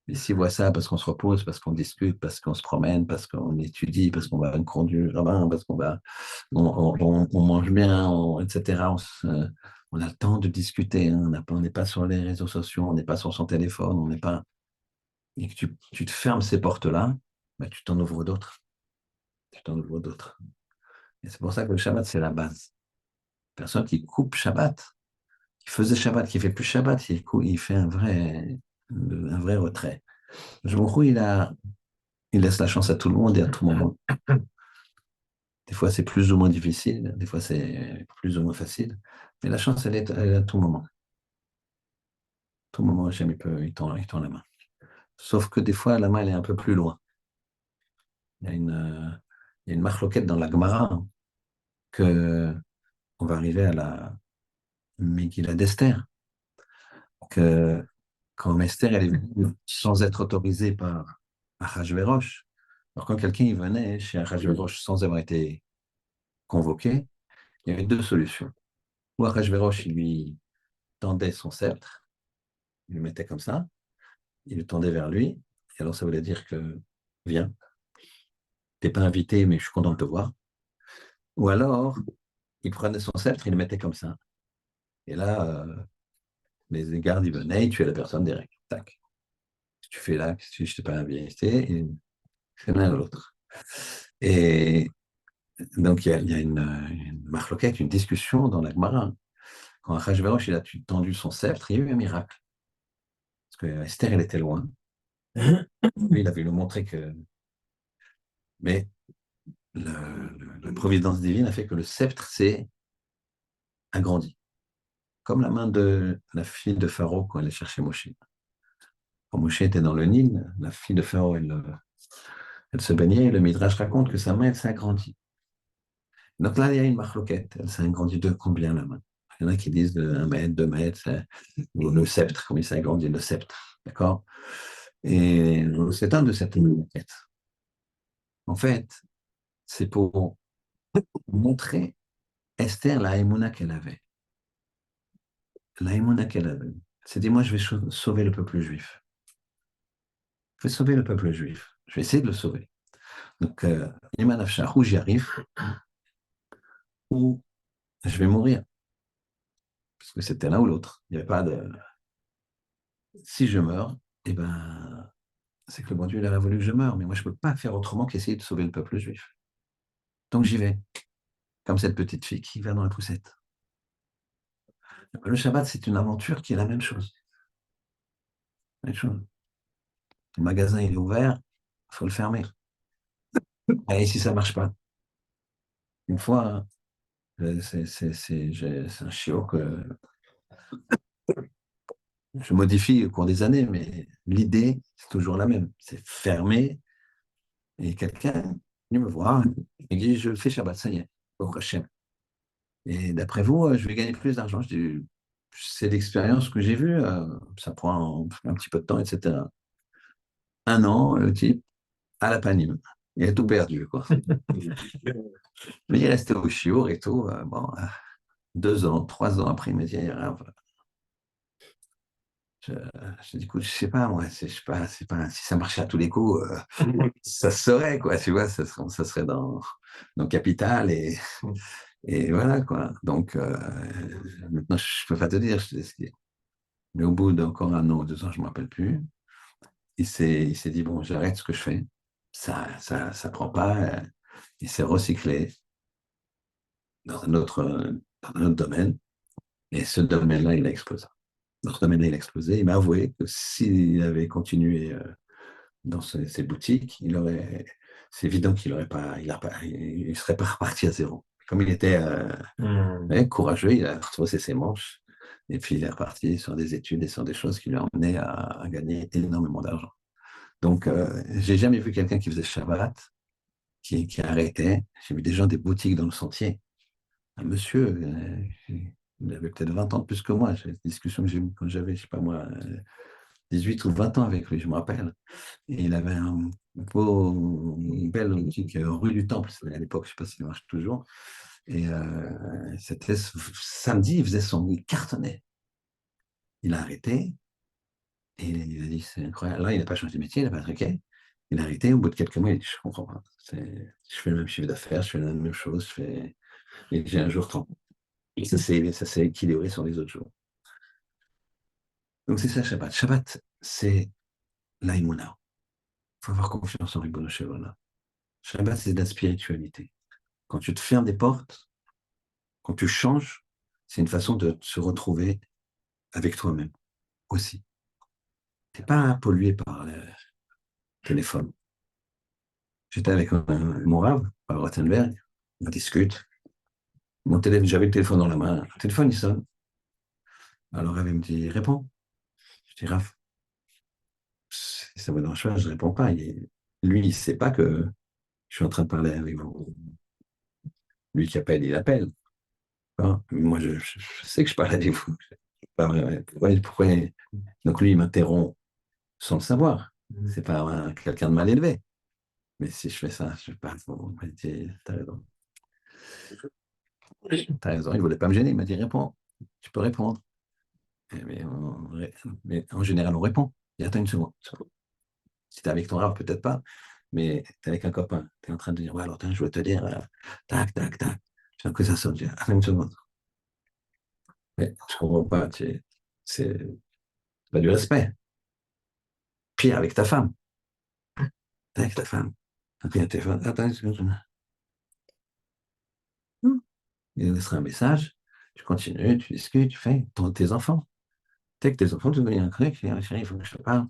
Mais s'ils voient ça parce qu'on se repose, parce qu'on discute, parce qu'on se promène, parce qu'on étudie, parce qu'on va à une cour du rabbin, parce on mange bien, etc. On a le temps de discuter. Hein, on n'est pas sur les réseaux sociaux, on n'est pas sur son téléphone, on n'est pas. Et que tu te fermes ces portes-là, bah, tu t'en ouvres d'autres. Tu t'en ouvres d'autres. Et c'est pour ça que le Shabbat, c'est la base. Personne qui coupe Shabbat, qui faisait Shabbat, qui fait plus Shabbat, il fait un vrai retrait. Je me trouve, il laisse la chance à tout le monde et à tout moment. Des fois, c'est plus ou moins difficile, des fois, c'est plus ou moins facile. Mais la chance, elle est à tout moment. À tout moment, jamais il tend la main. Sauf que des fois, la main, elle est un peu plus loin. Il y a une marloquette dans la Gemara hein, que on va arriver à la Megillah d'Esther. Que quand Esther, elle est venue sans être autorisée par Ahashverosh, alors quand quelqu'un venait chez Ahashverosh sans avoir été convoqué, il y avait deux solutions. Ou Ahashverosh, il lui tendait son sceptre, il le mettait comme ça, il le tendait vers lui, et alors ça voulait dire que viens, t'es pas invité, mais je suis content de te voir. Ou alors, il prenait son sceptre, il le mettait comme ça. Et là, les gardes, ils venaient, ils tuaient la personne direct. Tac. Si tu fais là, si je t'ai pas invité, et c'est l'un ou l'autre. Et donc, il y a une marloquette, une discussion dans la Gemara. quand Achashverosh il a tendu son sceptre, il y a eu un miracle. Parce que Esther, elle était loin. Lui, il avait lui montré que. Mais la providence divine a fait que le sceptre s'est agrandi. Comme la main de la fille de Pharaon quand elle est chercher Moshe. Quand Moshe était dans le Nil, la fille de Pharaon, elle se baignait, et le Midrash raconte que sa main, elle s'est agrandie. Donc là, il y a une marloquette. Elle s'est agrandie de combien la main? Il y en a qui disent de 1 mètre, 2 mètres, le sceptre, comme il s'est agrandi le sceptre. D'accord? Et c'est un de cette marloquette. En fait, c'est pour montrer Esther la émouna qu'elle avait. La émouna qu'elle avait. C'est dit, moi, je vais sauver le peuple juif. Je vais sauver le peuple juif. Je vais essayer de le sauver. Donc, Iman Afshar, où j'y arrive, ou je vais mourir. Parce que c'était l'un ou l'autre. Il n'y avait pas de. Si je meurs, eh ben, c'est que le bon Dieu il aurait voulu que je meure. Mais moi, je ne peux pas faire autrement qu'essayer de sauver le peuple juif. Donc, j'y vais. Comme cette petite fille qui va dans la poussette. Le Shabbat, c'est une aventure qui est la même chose. La même chose. Le magasin, il est ouvert, il faut le fermer. Et si ça ne marche pas, une fois, c'est un chiot que je modifie au cours des années, mais l'idée, c'est toujours la même. C'est fermer et quelqu'un venu me voir et dit, je fais Shabbat, ça y est, au Hachem. Et d'après vous, je vais gagner plus d'argent. Je dis, c'est l'expérience que j'ai vue, ça prend un petit peu de temps, etc. 1 an, le type, à la panime. Il a tout perdu, quoi. Mais il est resté au chiour et tout. Bon, 2 ans, 3 ans après, il m'a dit, je, je dis, écoute, je sais pas, moi, je sais pas, c'est pas, si ça marchait à tous les coups, ça se saurait, quoi, tu vois, ça serait dans Capital et voilà, quoi. Donc, maintenant, je peux pas te dire, mais au bout d'encore 1 an ou 2 ans, je me rappelle plus, il s'est dit, bon, j'arrête ce que je fais, ça prend pas, il s'est recyclé dans un autre domaine, et ce domaine-là, il a explosé. Dans ce domaine-là, il a explosé. Il m'a avoué que s'il avait continué dans ses boutiques, c'est évident qu'il aurait pas, il serait pas reparti à zéro. Comme il était courageux, il a retroussé ses manches et puis il est reparti sur des études et sur des choses qui lui ont amené à gagner énormément d'argent. Donc, j'ai jamais vu quelqu'un qui faisait Shabbat, qui arrêtait. J'ai vu des gens des boutiques dans le sentier. Un monsieur, il avait peut-être 20 ans de plus que moi. J'ai des discussions que j'ai eues quand j'avais, je sais pas moi, 18 ou 20 ans avec lui, je me rappelle. Et il avait une belle boutique rue du Temple, à l'époque, je ne sais pas s'il marche toujours. Et c'était samedi, il cartonnait. Il a arrêté et il a dit, c'est incroyable. Là, il n'a pas changé de métier, il n'a pas truqué. Il a arrêté, au bout de quelques mois, il a dit, je ne comprends pas. Je fais le même chiffre d'affaires, je fais la même chose, et j'ai un jour 30. Et ça s'est équilibré sur les autres jours. Donc c'est ça, Shabbat. Shabbat, c'est l'aïmouna. Il faut avoir confiance en Ribono Shel Olam. Shabbat, c'est de la spiritualité. Quand tu te fermes des portes, quand tu changes, c'est une façon de se retrouver avec toi-même aussi. Tu n'es pas pollué par le téléphone. J'étais avec mon rave, à Rottenberg, on discute. J'avais le téléphone dans la main. Le téléphone, il sonne. Alors, Rav, il me dit, réponds. Je dis, Rav, si ça me dérange pas, je ne réponds pas. Lui, il ne sait pas que je suis en train de parler avec vous. Lui qui appelle, il appelle. Hein. Moi, je sais que je parle avec vous. Pas vrai. Pourquoi. Donc, lui, il m'interrompt sans le savoir. C'est pas quelqu'un de mal élevé. Mais si je fais ça, je sais pas. Bon, il m'a dit, t'as raison. T'as raison, il voulait pas me gêner. Il m'a dit, réponds. Tu peux répondre. Mais en général, on répond. Il attends une seconde. Si t'es avec ton rave, peut-être pas. Mais t'es avec un copain. T'es en train de dire, ouais, alors, je veux te dire, tac, tac, tac. Je sens que ça sonne. Attends une seconde. Mais je comprends pas. C'est pas du respect. Pire avec ta femme. T'es avec ta femme. T'as un téléphone. Attends une seconde. Il laissera un message. Tu continues, tu discutes, tu fais tes enfants. Tu sais que tes enfants, tu dis un truc, tu dis, ah, chérie, il faut que je te parle.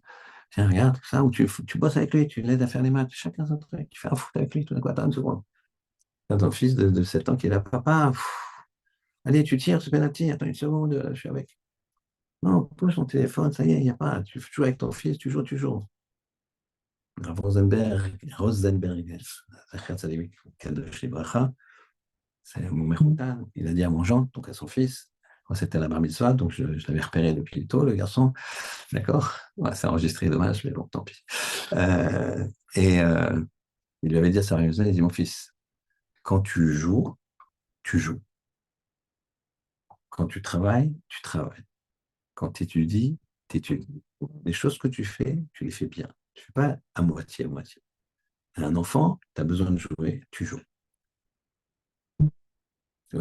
Tiens, regarde, tout ça, ou tu bosses avec lui, tu l'aides à faire les maths, chacun son truc, tu fais un foot avec lui, tout d'un coup, attends une seconde. T'as ton fils de 7 ans qui est là, papa, allez, tu tires ce penalty, attends une seconde, je suis avec. Non, pose ton téléphone, ça y est, il n'y a pas, tu joues avec ton fils, tu joues. Rav Rosenberg, Zachar Tzaddik Kadosh Libracha, c'est mon Mechoutan, il a dit à mon gendre, donc à son fils, moi c'était à la bar mitzvah, donc je l'avais repéré depuis tôt, le garçon, d'accord? Ouais, c'est enregistré, dommage, mais bon, tant pis. Euh, et il lui avait dit à sa réunion, il dit, mon fils, quand tu joues, tu joues. Quand tu travailles, tu travailles. Quand tu étudies, tu étudies. Les choses que tu les fais bien. Tu ne fais pas à moitié, à moitié. Un enfant, tu as besoin de jouer, tu joues.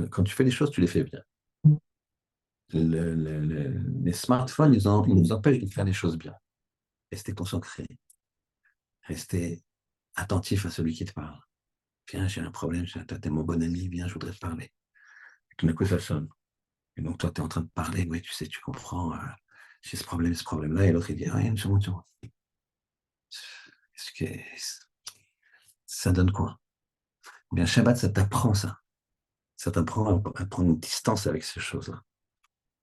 Quand tu fais les choses, tu les fais bien. Les smartphones, ils nous empêchent de faire les choses bien. Rester concentré, rester attentif à celui qui te parle. Viens, j'ai un problème, toi, t'es mon bon ami, viens, je voudrais te parler. Et tout d'un coup, ça sonne. Et donc, toi, tu es en train de parler, oui, tu sais, tu comprends, j'ai ce problème-là, et l'autre, il dit, ah, une seconde, une seconde. Est-ce que ça donne quoi? Eh bien, Shabbat, ça t'apprend ça. Ça t'apprend à prendre une distance avec ces choses-là.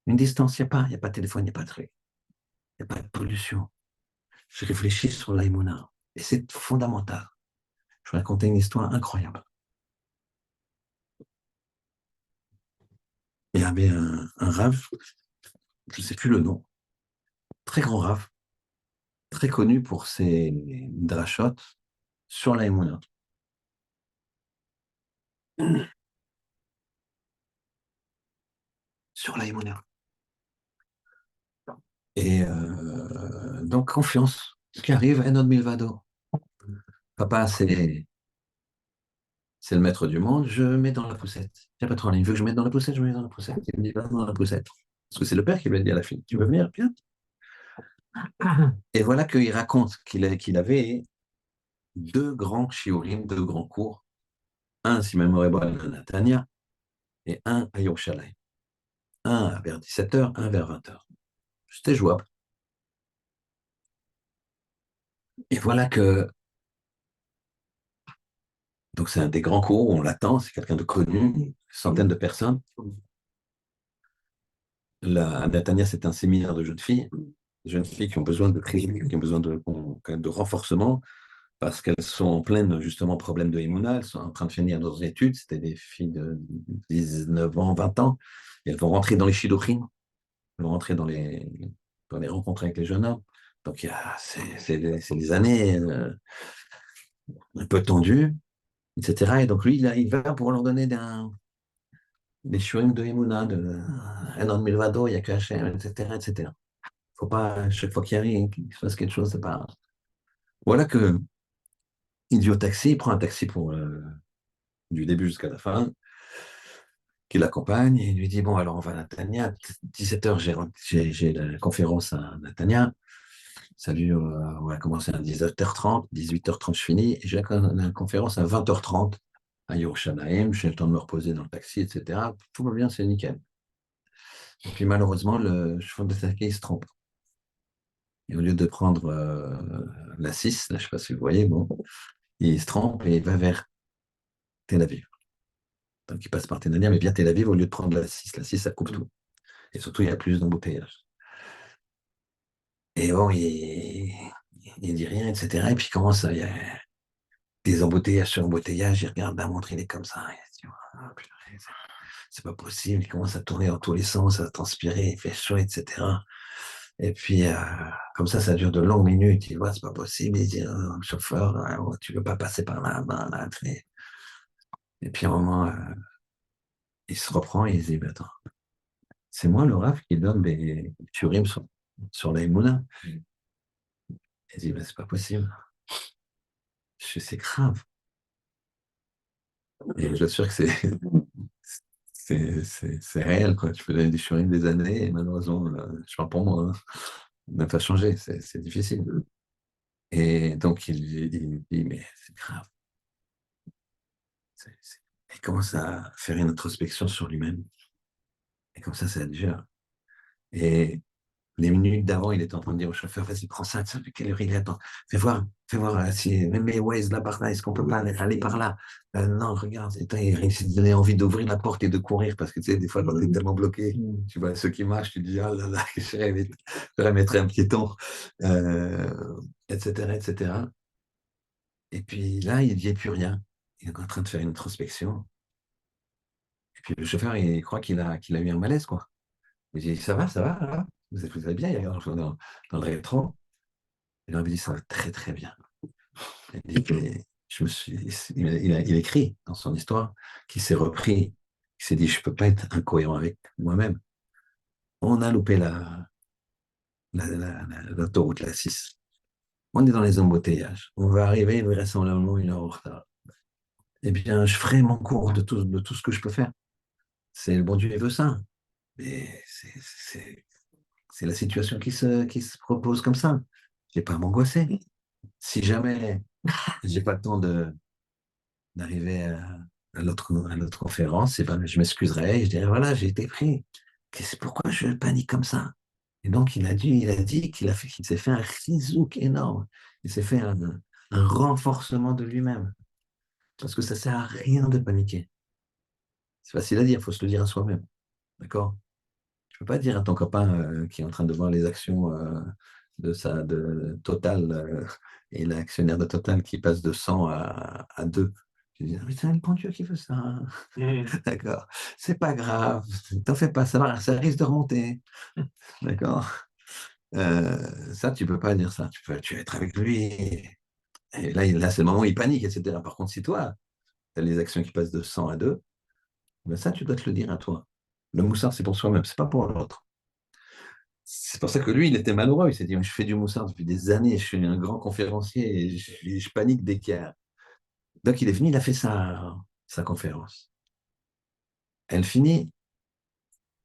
Une distance, il y a pas de téléphone, il n'y a pas de truc. Il n'y a pas de pollution. Je réfléchis sur l'aïmouna. Et c'est fondamental. Je vais raconter une histoire incroyable. Il y avait un rave, je ne sais plus le nom, très grand rave, très connu pour ses drachot sur l'aïmouna. Sur l'aïmouna. Et donc, confiance. Ce qui arrive, Enod Milvado. Papa, c'est le maître du monde, je mets dans la poussette. Il n'y a pas de problème. Il veut que je mette dans la poussette, je mets dans la poussette. Il me dit, va dans la poussette. Parce que c'est le père qui lui a dit à la fille, tu veux venir? Bien. Et voilà qu'il raconte qu'il avait deux grands shiurim, deux grands cours. Un, si ma mémoire est bonne, à Natania, et un à Yerushalayim. Un vers 17h, un vers 20h. C'était jouable. Et voilà que, donc c'est un des grands cours, on l'attend, c'est quelqu'un de connu, centaines de personnes. À Natania, c'est un séminaire de jeunes filles qui ont besoin de créer, qui ont besoin de renforcement, parce qu'elles sont en pleine, justement, problème de Emouna, elles sont en train de finir leurs études, c'était des filles de 19 ans, 20 ans, et elles vont rentrer dans les shidduchim, elles vont rentrer dans les rencontres avec les jeunes hommes. Donc, c'est des années un peu tendues, etc. Et donc, lui, il va pour leur donner des shurim de Emouna, de Enon Milvado, il n'y a que Hachem, etc., etc. Faut pas, chaque fois qu'il arrive, qu'il se passe quelque chose, c'est pas. Voilà que il dit au taxi, il prend un taxi pour du début jusqu'à la fin, qui l'accompagne, et il lui dit, bon, alors on va à Natania, 17h, j'ai la conférence à Natania, salut, on va commencer à 17h30, 18h30, je finis, et j'ai la conférence à 20h30 à Yerushalayim, j'ai le temps de me reposer dans le taxi, etc. Tout va bien, c'est nickel. Et puis malheureusement, le chauffeur de taxi, il se trompe. Et au lieu de prendre la 6, là, je ne sais pas si vous voyez, bon, il se trompe et il va vers Tel Aviv. Donc il passe par Tel Aviv, mais bien Tel Aviv au lieu de prendre la 6. La 6, ça coupe tout. Et surtout, il y a plus d'embouteillages. Et bon, il dit rien, etc. Et puis il commence à, il y a des embouteillages sur embouteillages. Il regarde la montre, il est comme ça. Il se dit, ah, purée, c'est pas possible. Il commence à tourner dans tous les sens, à transpirer, il fait chaud, etc. Et puis, comme ça dure de longues minutes. Il voit, c'est pas possible. Il dit, chauffeur, tu veux pas passer par là, là. Et puis, à un moment, il se reprend et il se dit, mais attends, c'est moi le raf qui donne des thurim sur la Emouna. Il dit, mais c'est pas possible. C'est grave. Et je l'assure que c'est réel, quoi. Tu peux donner des thurim des années et malheureusement, je parle pour moi, hein, n'a pas changé. C'est difficile. Et donc, il dit, mais c'est grave. Il commence à faire une introspection sur lui-même. Et comme ça dure. Et les minutes d'avant, il était en train de dire au chauffeur, vas-y, prends ça, quelle heure il est, attends, fais voir si même les Waze là-bas, là, est-ce qu'on peut pas aller par là? Non, regarde, il s'est donné envie d'ouvrir la porte et de courir, parce que tu sais, des fois, quand tu es tellement bloqué, tu vois ceux qui marchent, tu te dis, oh là là, je remettrai un piéton, etc., etc. Et puis là, il n'y a plus rien. Il est en train de faire une introspection. Et puis le chauffeur, il croit qu'il a eu un malaise, quoi. Il dit, ça va, là? Vous allez bien? Il regarde dans le rétro. Et là, il me dit, ça va très, très bien. Il dit, mais je me suis, il écrit dans son histoire qu'il s'est repris, il s'est dit, je ne peux pas être incohérent avec moi-même. On a loupé l'autoroute, la 6. On est dans les embouteillages. On va arriver vraisemblablement 1 heure en retard. Eh bien, je ferai mon cours de tout ce que je peux faire. C'est le bon Dieu, il veut ça. Mais c'est la situation qui se propose comme ça. Je n'ai pas à m'angoisser. Si jamais j'ai pas le temps d'arriver à l'autre conférence, et ben, je m'excuserai et je dirai, voilà, j'ai été pris. Pourquoi je panique comme ça? Et donc, il a dit qu'il s'est fait un rizouk énorme. Il s'est fait un renforcement de lui-même. Parce que ça sert à rien de paniquer. C'est facile à dire, il faut se le dire à soi-même. D'accord? Tu peux pas dire à ton copain qui est en train de voir les actions de Total et l'actionnaire de Total qui passe de 100 à 2. Tu dis, ah, mais c'est le bon Dieu qui veut ça. D'accord. C'est pas grave. T'en fais pas, ça risque de remonter. D'accord. Ça, tu peux pas dire ça. Tu vas être avec lui. Et là c'est le moment où il panique, etc. Par contre, si toi, tu as les actions qui passent de 100 à 2, ben ça, tu dois te le dire à toi. Le moussard, c'est pour soi-même, c'est pas pour l'autre. C'est pour ça que lui, il était malheureux. Il s'est dit, je fais du moussard depuis des années, je suis un grand conférencier et je panique dès qu'il y a... Donc il est venu, il a fait sa conférence. Elle finit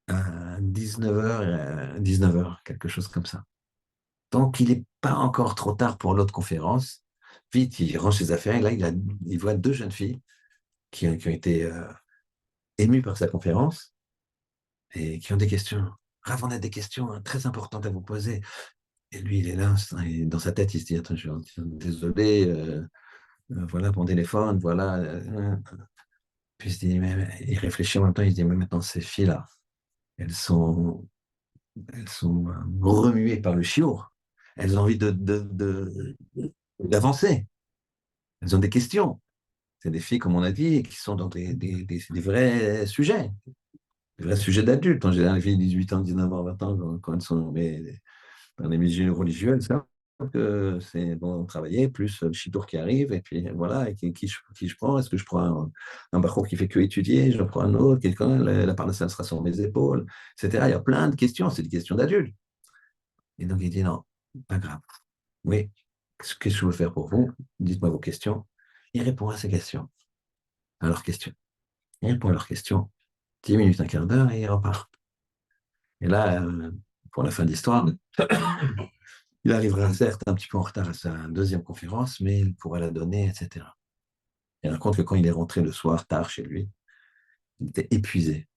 à 19h, 19h, quelque chose comme ça. Donc il n'est pas encore trop tard pour l'autre conférence. Vite, il range ses affaires et là, il voit 2 jeunes filles qui ont été émues par sa conférence et qui ont des questions. Rav, on a des questions très importantes à vous poser. Et lui, il est là, et dans sa tête, il se dit, attends, je suis désolé, voilà mon téléphone, voilà. Puis il se dit, il réfléchit en même temps, il se dit, mais maintenant, ces filles-là, elles sont, elles sont remuées par le chiour. Elles ont envie d'avancer. Elles ont des questions. C'est des filles, comme on a dit, qui sont dans des vrais sujets, des vrais sujets d'adultes. En général, les filles de 18 ans, 19 ans, 20 ans, quand elles sont dans les milieux religieux, elles savent que c'est bon travailler, plus le chitour qui arrive, et puis voilà, et qui je prends? Est-ce que je prends un parcours qui fait que étudier? Je prends un autre, quelqu'un, la part de ça sera sur mes épaules, etc. Il y a plein de questions, c'est des questions d'adultes. Et donc il dit non, pas grave. Oui, qu'est-ce que je peux faire pour vous? Dites-moi vos questions. Il répond à ces questions, à leurs questions. Il répond à leurs questions. 10 minutes, un quart d'heure, et il repart. Et là, pour la fin de l'histoire, il arrivera certes un petit peu en retard à sa deuxième conférence, mais il pourra la donner, etc. Il raconte que quand il est rentré le soir tard chez lui, il était épuisé.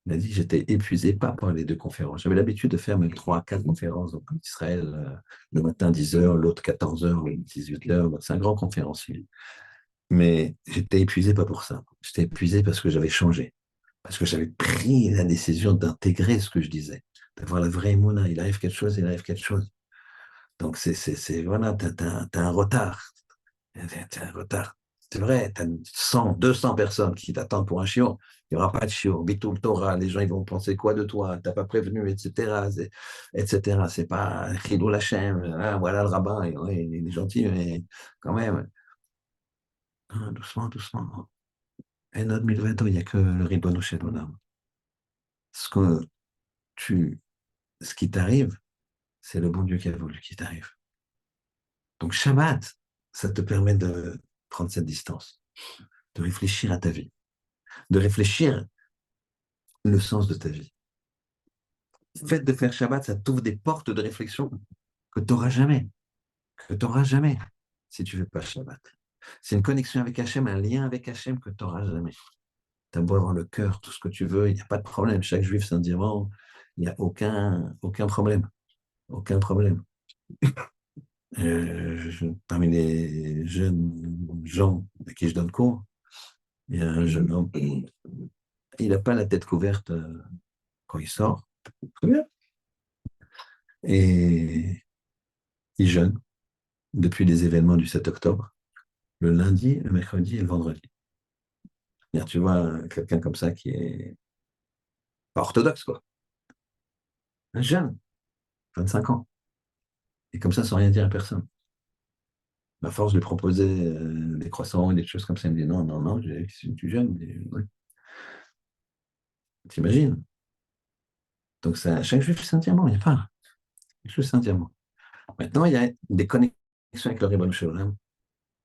Il a dit, j'étais épuisé, pas par les 2 conférences. J'avais l'habitude de faire même 3, 4 conférences, donc en Israël, le matin 10 heures, l'autre 14 heures, 18 heures. C'est un grand conférencier. Mais j'étais épuisé pas pour ça. J'étais épuisé parce que j'avais changé. Parce que j'avais pris la décision d'intégrer ce que je disais, d'avoir la vraie mouna. Il arrive quelque chose, il arrive quelque chose. Donc, voilà, t'as un retard. T'as un retard. C'est vrai, tu as 100, 200 personnes qui t'attendent pour un shiur. Il n'y aura pas de shiur. Bitul Torah, les gens ils vont penser quoi de toi? Tu n'as pas prévenu, etc. etc. C'est pas Chilou Lachem. Hein, voilà le rabbin, ouais, il est gentil, mais quand même. Hein, doucement, doucement. Et notre 1020, il n'y a que le Ribono Shel Olam. Ce que tu, ce qui t'arrive, c'est le bon Dieu qui a voulu qu'il t'arrive. Donc Shabbat, ça te permet de prendre cette distance, de réfléchir à ta vie, de réfléchir le sens de ta vie. Le fait de faire Shabbat, ça t'ouvre des portes de réflexion que tu n'auras jamais, que tu n'auras jamais si tu ne fais pas Shabbat. C'est une connexion avec Hachem, un lien avec Hachem que tu n'auras jamais. t'as beau avoir le cœur, tout ce que tu veux, il n'y a pas de problème. Chaque juif, c'est un diamant, il n'y a aucun problème. Aucun problème. Parmi les jeunes gens à qui je donne cours, il y a un jeune homme, il n'a pas la tête couverte quand il sort. Très bien. Et il jeûne depuis les événements du 7 octobre, le lundi, le mercredi et le vendredi. C'est-à-dire, tu vois, quelqu'un comme ça qui est pas orthodoxe, quoi. Un jeune, 25 ans. Et comme ça, sans rien dire à personne. À force de lui proposer des croissants et des choses comme ça, il me dit non, non, non, si tu jeûnes, ouais. T'imagines? Donc, ça, chaque juif, c'est un diamant, il n'y a pas. Chaque juif, c'est un diamant. Maintenant, il y a des connexions avec le Ribbon Shalom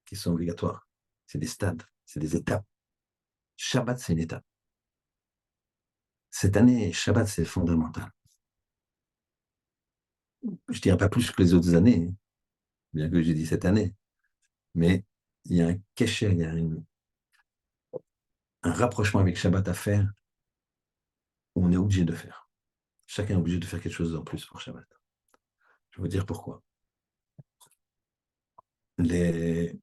qui sont obligatoires. C'est des stades, c'est des étapes. Shabbat, c'est une étape. Cette année, Shabbat, c'est fondamental. Je ne dirais pas plus que les autres années, bien que j'ai dit cette année, mais il y a un cachet, il y a un rapprochement avec Shabbat à faire où on est obligé de faire. Chacun est obligé de faire quelque chose en plus pour Shabbat. Je vais vous dire pourquoi. Les,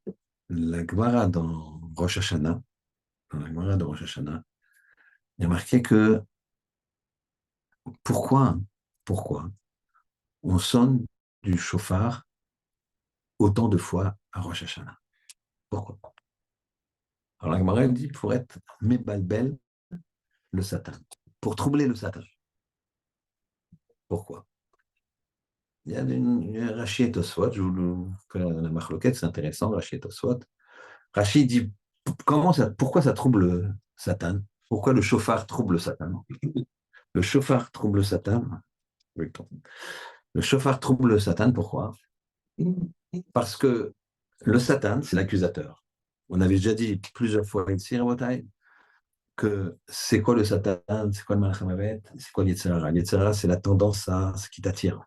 la Gemara dans Rosh Hashanah, il y a marqué que pourquoi, pourquoi on sonne du chauffard autant de fois à Rosh Hashanah. Pourquoi? Alors la Gemara dit pour être mébalbel le Satan, pour troubler le Satan. Pourquoi? Il y a Rashi et Tosfot, la marloquette, c'est intéressant, Rashi et Tosfot. Rashi dit pourquoi ça trouble Satan? Pourquoi le chauffard trouble Satan? Le chauffard trouble Satan. Le chauffard trouble Satan, pourquoi? Parce que le Satan, c'est l'accusateur. On avait déjà dit plusieurs fois ici, Rabotai, que c'est quoi le Satan, c'est quoi le Malach HaMavet, c'est quoi l'Yetzirah. L'Yetzirah, c'est la tendance à ce qui t'attire.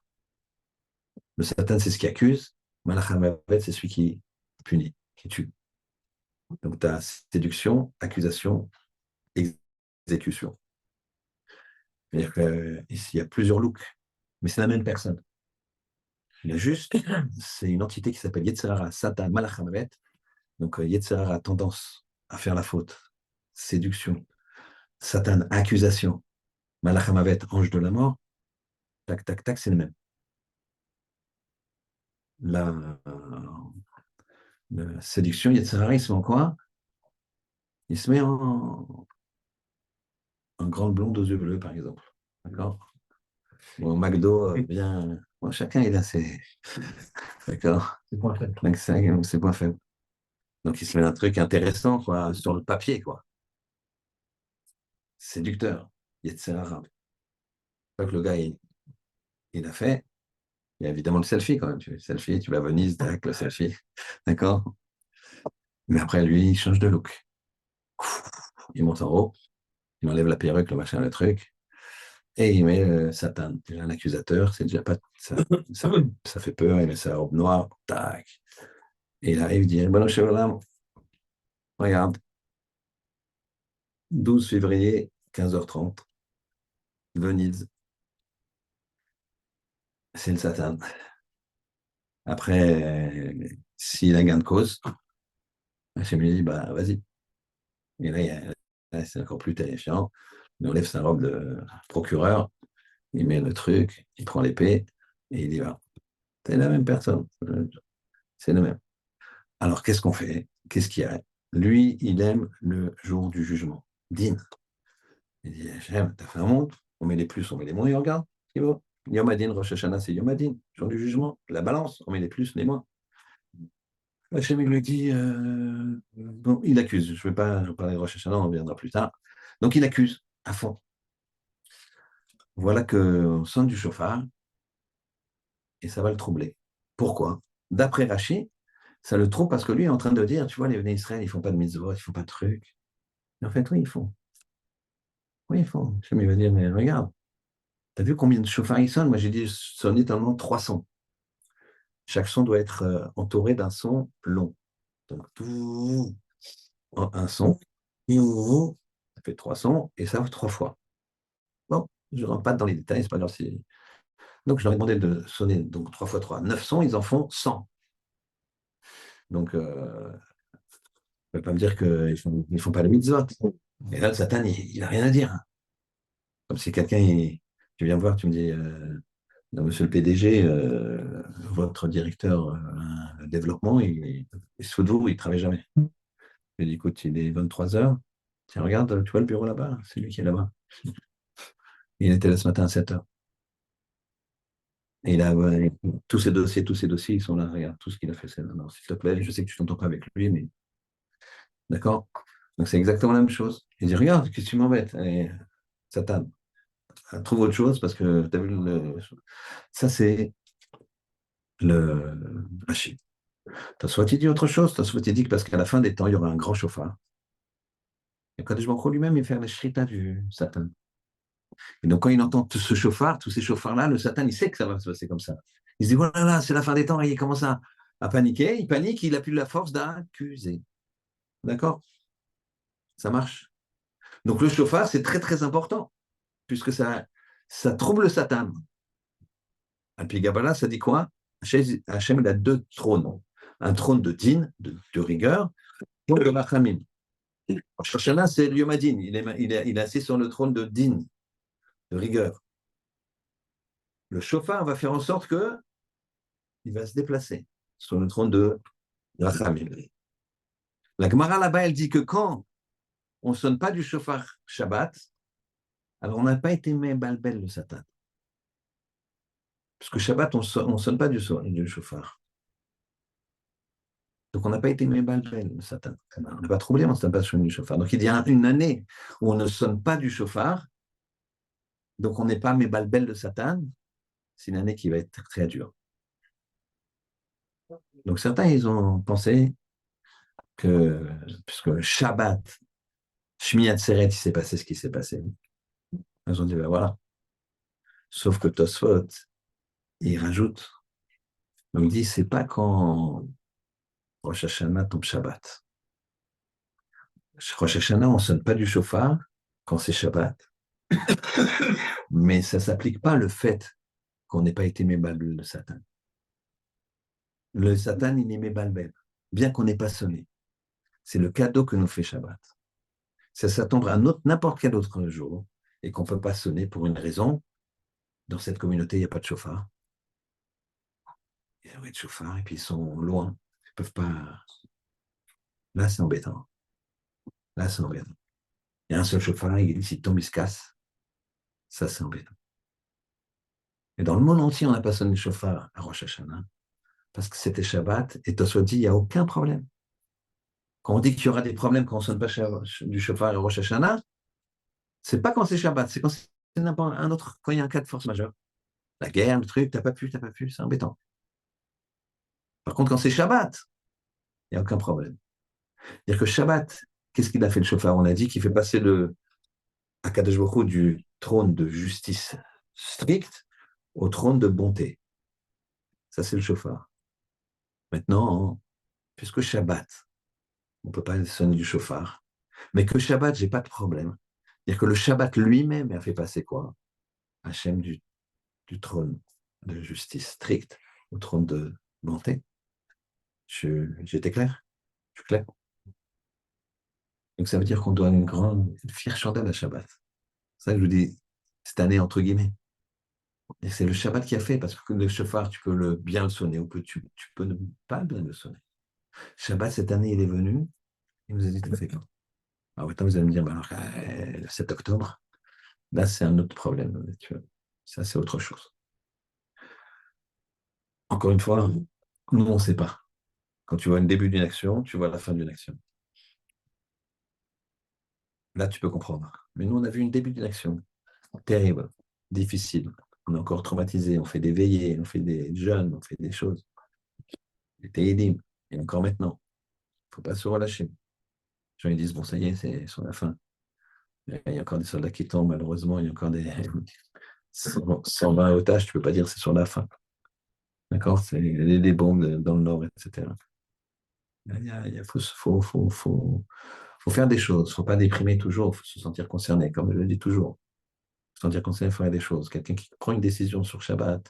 Le Satan, c'est ce qui accuse. Malach HaMavet, c'est celui qui punit, qui tue. Donc, tu as séduction, accusation, exécution. C'est-à-dire qu'ici, il y a plusieurs looks, mais c'est la même personne. Il y a juste, c'est une entité qui s'appelle Yetzirah, Satan, Malach HaMavet. Donc, Yetzirah a tendance à faire la faute, séduction. Satan, accusation. Malach HaMavet, ange de la mort. Tac, tac, tac, c'est le même. La, la séduction, Yetzirah, il se met en quoi? Il se met en grande blonde aux yeux bleus, par exemple. D'accord? Ou en McDo, bien. Bon, chacun, il a ses. D'accord? Donc, c'est point faible. Donc, il se met un truc intéressant, quoi, sur le papier, quoi. Séducteur. Yetzirah. Donc, le gars, il a fait. Il y a évidemment le selfie quand même. Tu fais le selfie, tu vas à Venise, tac, le selfie. D'accord? Mais après, lui, il change de look. Il monte en haut, il enlève la perruque, le machin, le truc, et il met Satan. Déjà, l'accusateur, c'est déjà pas. Ça fait peur, il met sa robe noire, tac. Et il arrive, il dit Bon, regarde, 12 février, 15h30, Venise, c'est le Satan. Après, s'il a gain de cause, Hachem lui dit Bah, vas-y. Et là, c'est encore plus terrifiant. Il enlève sa robe de procureur, il met le truc, il prend l'épée et il y va. C'est la même personne. C'est le même. Alors, qu'est-ce qu'on fait? Qu'est-ce qu'il y a? Lui, il aime le jour du jugement. Din. Il dit, j'aime, t'as fait un monde, on met les plus, on met les moins, et regarde, c'est bon. Yom Adin, Rosh Hashanah, c'est Yom Adin, jour du jugement, la balance, on met les plus, les moins. Hachem, il lui dit, bon, il accuse, je ne vais pas parler de Rosh Hashanah, on reviendra plus tard. Donc, il accuse à fond. Voilà qu'on sonne du chauffard et ça va le troubler. Pourquoi? D'après Rachid, ça le trouble parce que lui est en train de dire, tu vois, les Israël, ils ne font pas de mitzvot, ils ne font pas de trucs. Et en fait, oui, ils font. Oui, ils font. Hachem, il va dire, mais regarde, t'as vu combien de chauffards ils sonnent? Moi, j'ai dit, sonner tellement 300. Chaque son doit être entouré d'un son long. Donc, tout, un son, fait 300 et ça 3 fois. Bon, je ne rentre pas dans les détails, c'est pas grave. Donc, je leur ai demandé de sonner donc 3 fois 3, 900, ils en font 100. Donc, ne pas me dire qu'ils ne font pas la mitzvot. Et là, le Satan, il n'a rien à dire. Comme si quelqu'un, tu viens me voir, tu me dis, non, monsieur le PDG, votre directeur développement, il est sous de vous, il ne travaille jamais. Je lui dis, écoute, il est 23 heures. Tiens, regarde, tu vois le bureau là-bas, c'est lui qui est là-bas. Il était là ce matin à 7 heures. Et il a tous ces dossiers, ils sont là. Regarde, tout ce qu'il a fait, c'est là. Non, s'il te plaît, je sais que tu t'entends pas avec lui, mais d'accord. Donc c'est exactement la même chose. Il dit, regarde, qu'est-ce que tu m'embêtes? Allez, Satan, trouve autre chose parce que tu as vu ça, c'est le Rachid. Soit il dit autre chose, soit il dit que parce qu'à la fin des temps, il y aura un grand chauffard. Et quand je m'en lui-même, il fait la shrita du Satan. Et donc, quand il entend tout ce chauffard, tous ces chauffards-là, le Satan, il sait que ça va se passer comme ça. Il se dit, voilà, là, c'est la fin des temps, et il commence à paniquer, il panique, il n'a plus la force d'accuser. D'accord? Ça marche. Donc, le chauffard, c'est très, très important, puisque ça trouble le Satan. Et puis, Gabala, ça dit quoi? Hachem, il a deux trônes. Un trône de din, de rigueur, et de rachamim. Shoshana, c'est Lyomadin. Il est assis sur le trône de din, de rigueur. Le chauffard va faire en sorte que il va se déplacer sur le trône de Rachamim. La Gemara là-bas, elle dit que quand on ne sonne pas du chauffard Shabbat, alors on n'a pas été mis balbel le Satan. Parce que Shabbat, on ne sonne pas du chauffard. Donc on n'a pas été mis balbel le Satan. On n'a pas troublé, on ne sonne pas du chauffard. Donc il y a une année où on ne sonne pas du chauffard, donc on n'est pas mis balbel de Satan. C'est une année qui va être très, très dure. Donc certains, ils ont pensé que, puisque Shabbat, Shmini Atzeret, il s'est passé ce qui s'est passé. Ils ont dit, ben voilà. Sauf que Tosfot, il rajoute, il dit, c'est pas quand Rosh Hashanah tombe Shabbat. Rosh Hashanah, on ne sonne pas du chauffard quand c'est Shabbat. Mais ça ne s'applique pas le fait qu'on n'ait pas été mébalbel le Satan. Le Satan, il est mébalbel, bien qu'on n'ait pas sonné. C'est le cadeau que nous fait Shabbat. Ça tombe à n'importe quel autre jour et qu'on ne peut pas sonner pour une raison. Dans cette communauté, il n'y a pas de chauffard. Il y a de chauffard et puis ils sont loin. Ils ne peuvent pas. Là, c'est embêtant. Là, c'est embêtant. Il y a un seul chauffard, s'il tombe, il se casse. Ça, c'est embêtant. Et dans le monde entier, on n'a pas sonné le chauffard à Rosh Hashanah parce que c'était Shabbat et Tosfot dit il n'y a aucun problème. Quand on dit qu'il y aura des problèmes quand on ne sonne pas du chauffard à Rosh Hashanah, c'est pas quand c'est Shabbat, c'est quand c'est un autre, quand il y a un cas de force majeure. La guerre, le truc, t'as pas pu, c'est embêtant. Par contre, quand c'est Shabbat, il n'y a aucun problème. C'est-à-dire que Shabbat, qu'est-ce qu'il a fait le chauffard? On a dit qu'il fait passer le Akadosh Baruch Hu du trône de justice stricte au trône de bonté. Ça, c'est le chauffard. Maintenant, puisque Shabbat, on ne peut pas sonner du chauffard, mais que Shabbat, j'ai pas de problème. C'est-à-dire que le Shabbat lui-même a fait passer quoi? Hachem du trône de justice stricte au trône de bonté. J'étais clair? Je suis clair? Donc ça veut dire qu'on doit une fière chandelle à Shabbat. C'est ça que je vous dis, cette année, entre guillemets. Et c'est le Shabbat qui a fait, parce que le chauffard, tu peux bien le sonner, ou tu peux ne pas bien le sonner. Shabbat, cette année, il est venu, il nous a dit, tu fais quand? Alors, maintenant, vous allez me dire, alors, le 7 octobre, là, c'est un autre problème. Ça, c'est autre chose. Encore une fois, nous, on ne sait pas. Quand tu vois le début d'une action, tu vois la fin d'une action. Là, tu peux comprendre. Mais nous, on a vu le début d'une action terrible, difficile. On est encore traumatisé, on fait des veillées, on fait des jeûnes, on fait des choses. Des télim, et encore maintenant. Il ne faut pas se relâcher. Les gens ils disent, bon, ça y est, c'est sur la fin. Il y a encore des soldats qui tombent, malheureusement, il y a encore des 120 otages, tu ne peux pas dire c'est sur la fin. D'accord? C'est des bombes dans le nord, etc. Il faut faut faire des choses, il ne faut pas déprimer toujours, il faut se sentir concerné, comme je le dis toujours. Se sentir concerné, il faut faire des choses. Quelqu'un qui prend une décision sur Shabbat,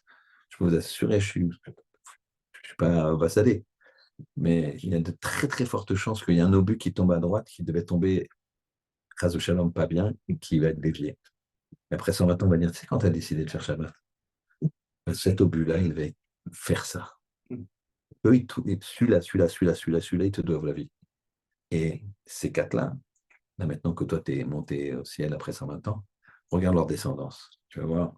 je peux vous assurer, je ne suis pas vassalé, mais il y a de très très fortes chances qu'il y ait un obus qui tombe à droite, qui devait tomber, ras au shalom, pas bien, et qui va être dévié. Et après 120 ans, on va dire, tu sais quand tu as décidé de faire Shabbat, cet obus-là, il devait faire ça. Eux, celui-là, ils te doivent la vie. Et ces quatre-là, là maintenant que toi, tu es monté au ciel après 120 ans, regarde leur descendance. Tu vas voir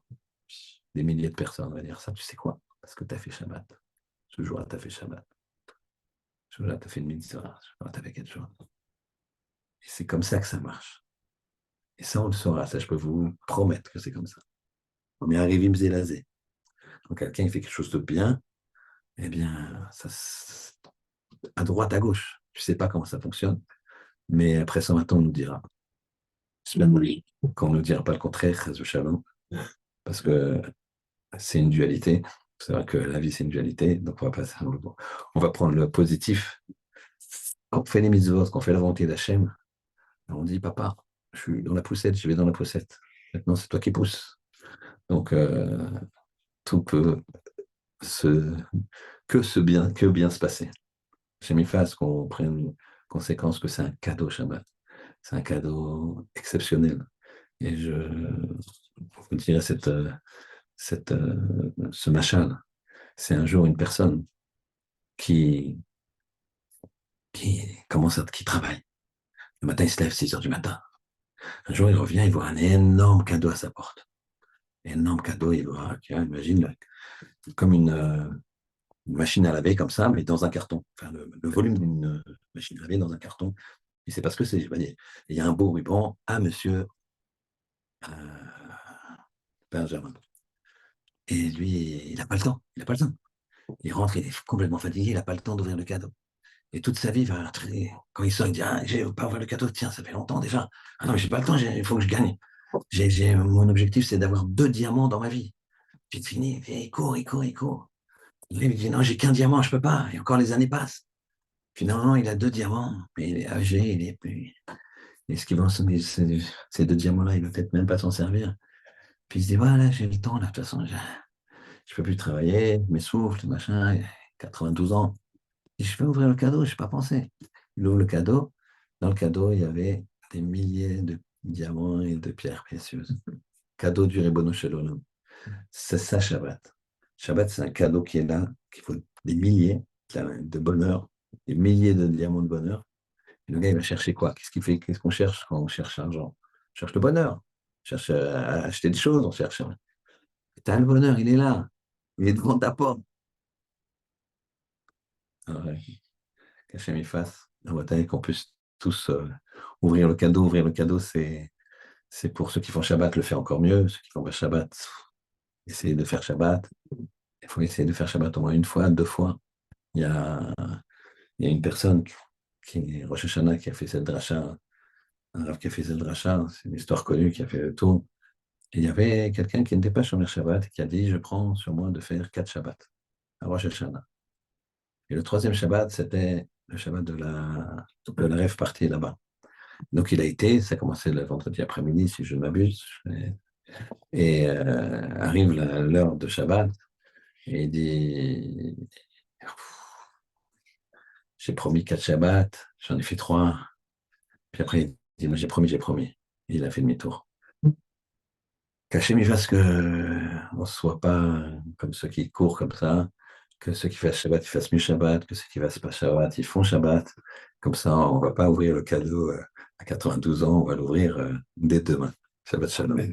des milliers de personnes, on va dire ça, tu sais quoi? Parce que tu as fait Shabbat. Ce jour-là, tu as fait Shabbat. Ce jour-là, tu as fait une mitzvah. Ce jour-là, tu as fait quelque chose. Et c'est comme ça que ça marche. Et ça, on le saura. Ça, je peux vous promettre que c'est comme ça. On est arrivé Mzélazé. Quand quelqu'un fait quelque chose de bien, eh bien, ça, à droite, à gauche. Je ne sais pas comment ça fonctionne, mais après 120 ans, on nous dira. Qu'on ne nous dira pas le contraire, shalom, parce que c'est une dualité. C'est vrai que la vie, c'est une dualité, donc on va prendre le positif. Quand on fait les mitzvot, quand on fait la volonté d'Hachem, on dit, papa, je suis dans la poussette, je vais dans la poussette. Maintenant, c'est toi qui pousses. Donc, tout peut que bien se passer. J'ai mis face qu'on prenne conséquence que c'est un cadeau Shabbat. C'est un cadeau exceptionnel. Et je vous dirais ce machal, c'est un jour une personne qui, qui travaille. Le matin, il se lève 6 heures du matin. Un jour, il revient, il voit un énorme cadeau à sa porte. Énorme cadeau, il voit, imagine, comme une machine à laver comme ça, mais dans un carton. Enfin, le volume d'une machine à laver dans un carton. Il sait pas ce que c'est. Il y a un beau ruban à monsieur Benjamin. Et lui, il n'a pas le temps. Il n'a pas le temps. Il rentre, il est complètement fatigué, il n'a pas le temps d'ouvrir le cadeau. Et toute sa vie va quand il sort, il dit ah, je vais pas ouvrir le cadeau, tiens, ça fait longtemps déjà. Ah non, mais j'ai pas le temps, il faut que je gagne. Mon objectif, c'est d'avoir 2 diamants dans ma vie. Puis fini, il court, il court, il court. Il me dit non, j'ai qu'un diamant, je peux pas. Et encore les années passent. Finalement, il a 2 diamants, mais il est âgé, il est plus. Et ce qui va ces 2 diamants-là, il va peut-être même pas s'en servir. Puis il se dit voilà, j'ai le temps, là, de toute façon, je peux plus travailler, mes souffles, machin, 92 ans. Et je vais ouvrir le cadeau, je n'ai pas pensé. Il ouvre le cadeau. Dans le cadeau, il y avait des milliers de diamants et de pierres précieuses. Cadeau du Ribono Shel Olam. C'est ça, Shabbat. Shabbat, c'est un cadeau qui est là, qu'il faut des milliers de bonheur, des milliers de diamants de bonheur. Et le gars, il va chercher quoi? Qu'est-ce qu'il fait? Qu'est-ce qu'on cherche quand on cherche l'argent? On cherche le bonheur. On cherche à acheter des choses, on cherche. Tu as le bonheur, il est là. Il est devant ta porte. Alors, qu'Hachem y fasse. Qu'on puisse tous ouvrir le cadeau. Ouvrir le cadeau, c'est pour ceux qui font Shabbat, le faire encore mieux. Ceux qui font pas Shabbat, essayer de faire Shabbat. Il faut essayer de faire Shabbat au moins 1 fois, 2 fois. Il y a, il y a une personne qui est Rosh Hashanah qui a fait cette dracha, un rav qui a fait cette dracha, c'est une histoire connue qui a fait le tour. Et il y avait quelqu'un qui n'était pas Shomer Shabbat et qui a dit je prends sur moi de faire 4 Shabbats à Rosh Hashanah. Et le 3e Shabbat, c'était le Shabbat de la rêve partie là-bas. Donc il a été, ça a commencé le vendredi après-midi, si je ne m'abuse, et arrive l'heure de Shabbat, et il dit j'ai promis 4 Shabbats, j'en ai fait 3, puis après il dit moi j'ai promis, et il a fait demi-tour. Qu'Hachem il fasse qu'on ne soit pas comme ceux qui courent comme ça, que ceux qui fassent Shabbat, ils fassent mieux Shabbat, que ceux qui ne fassent pas Shabbat, ils font Shabbat. Comme ça, on ne va pas ouvrir le cadeau à 92 ans, on va l'ouvrir dès demain. Shabbat Shalom.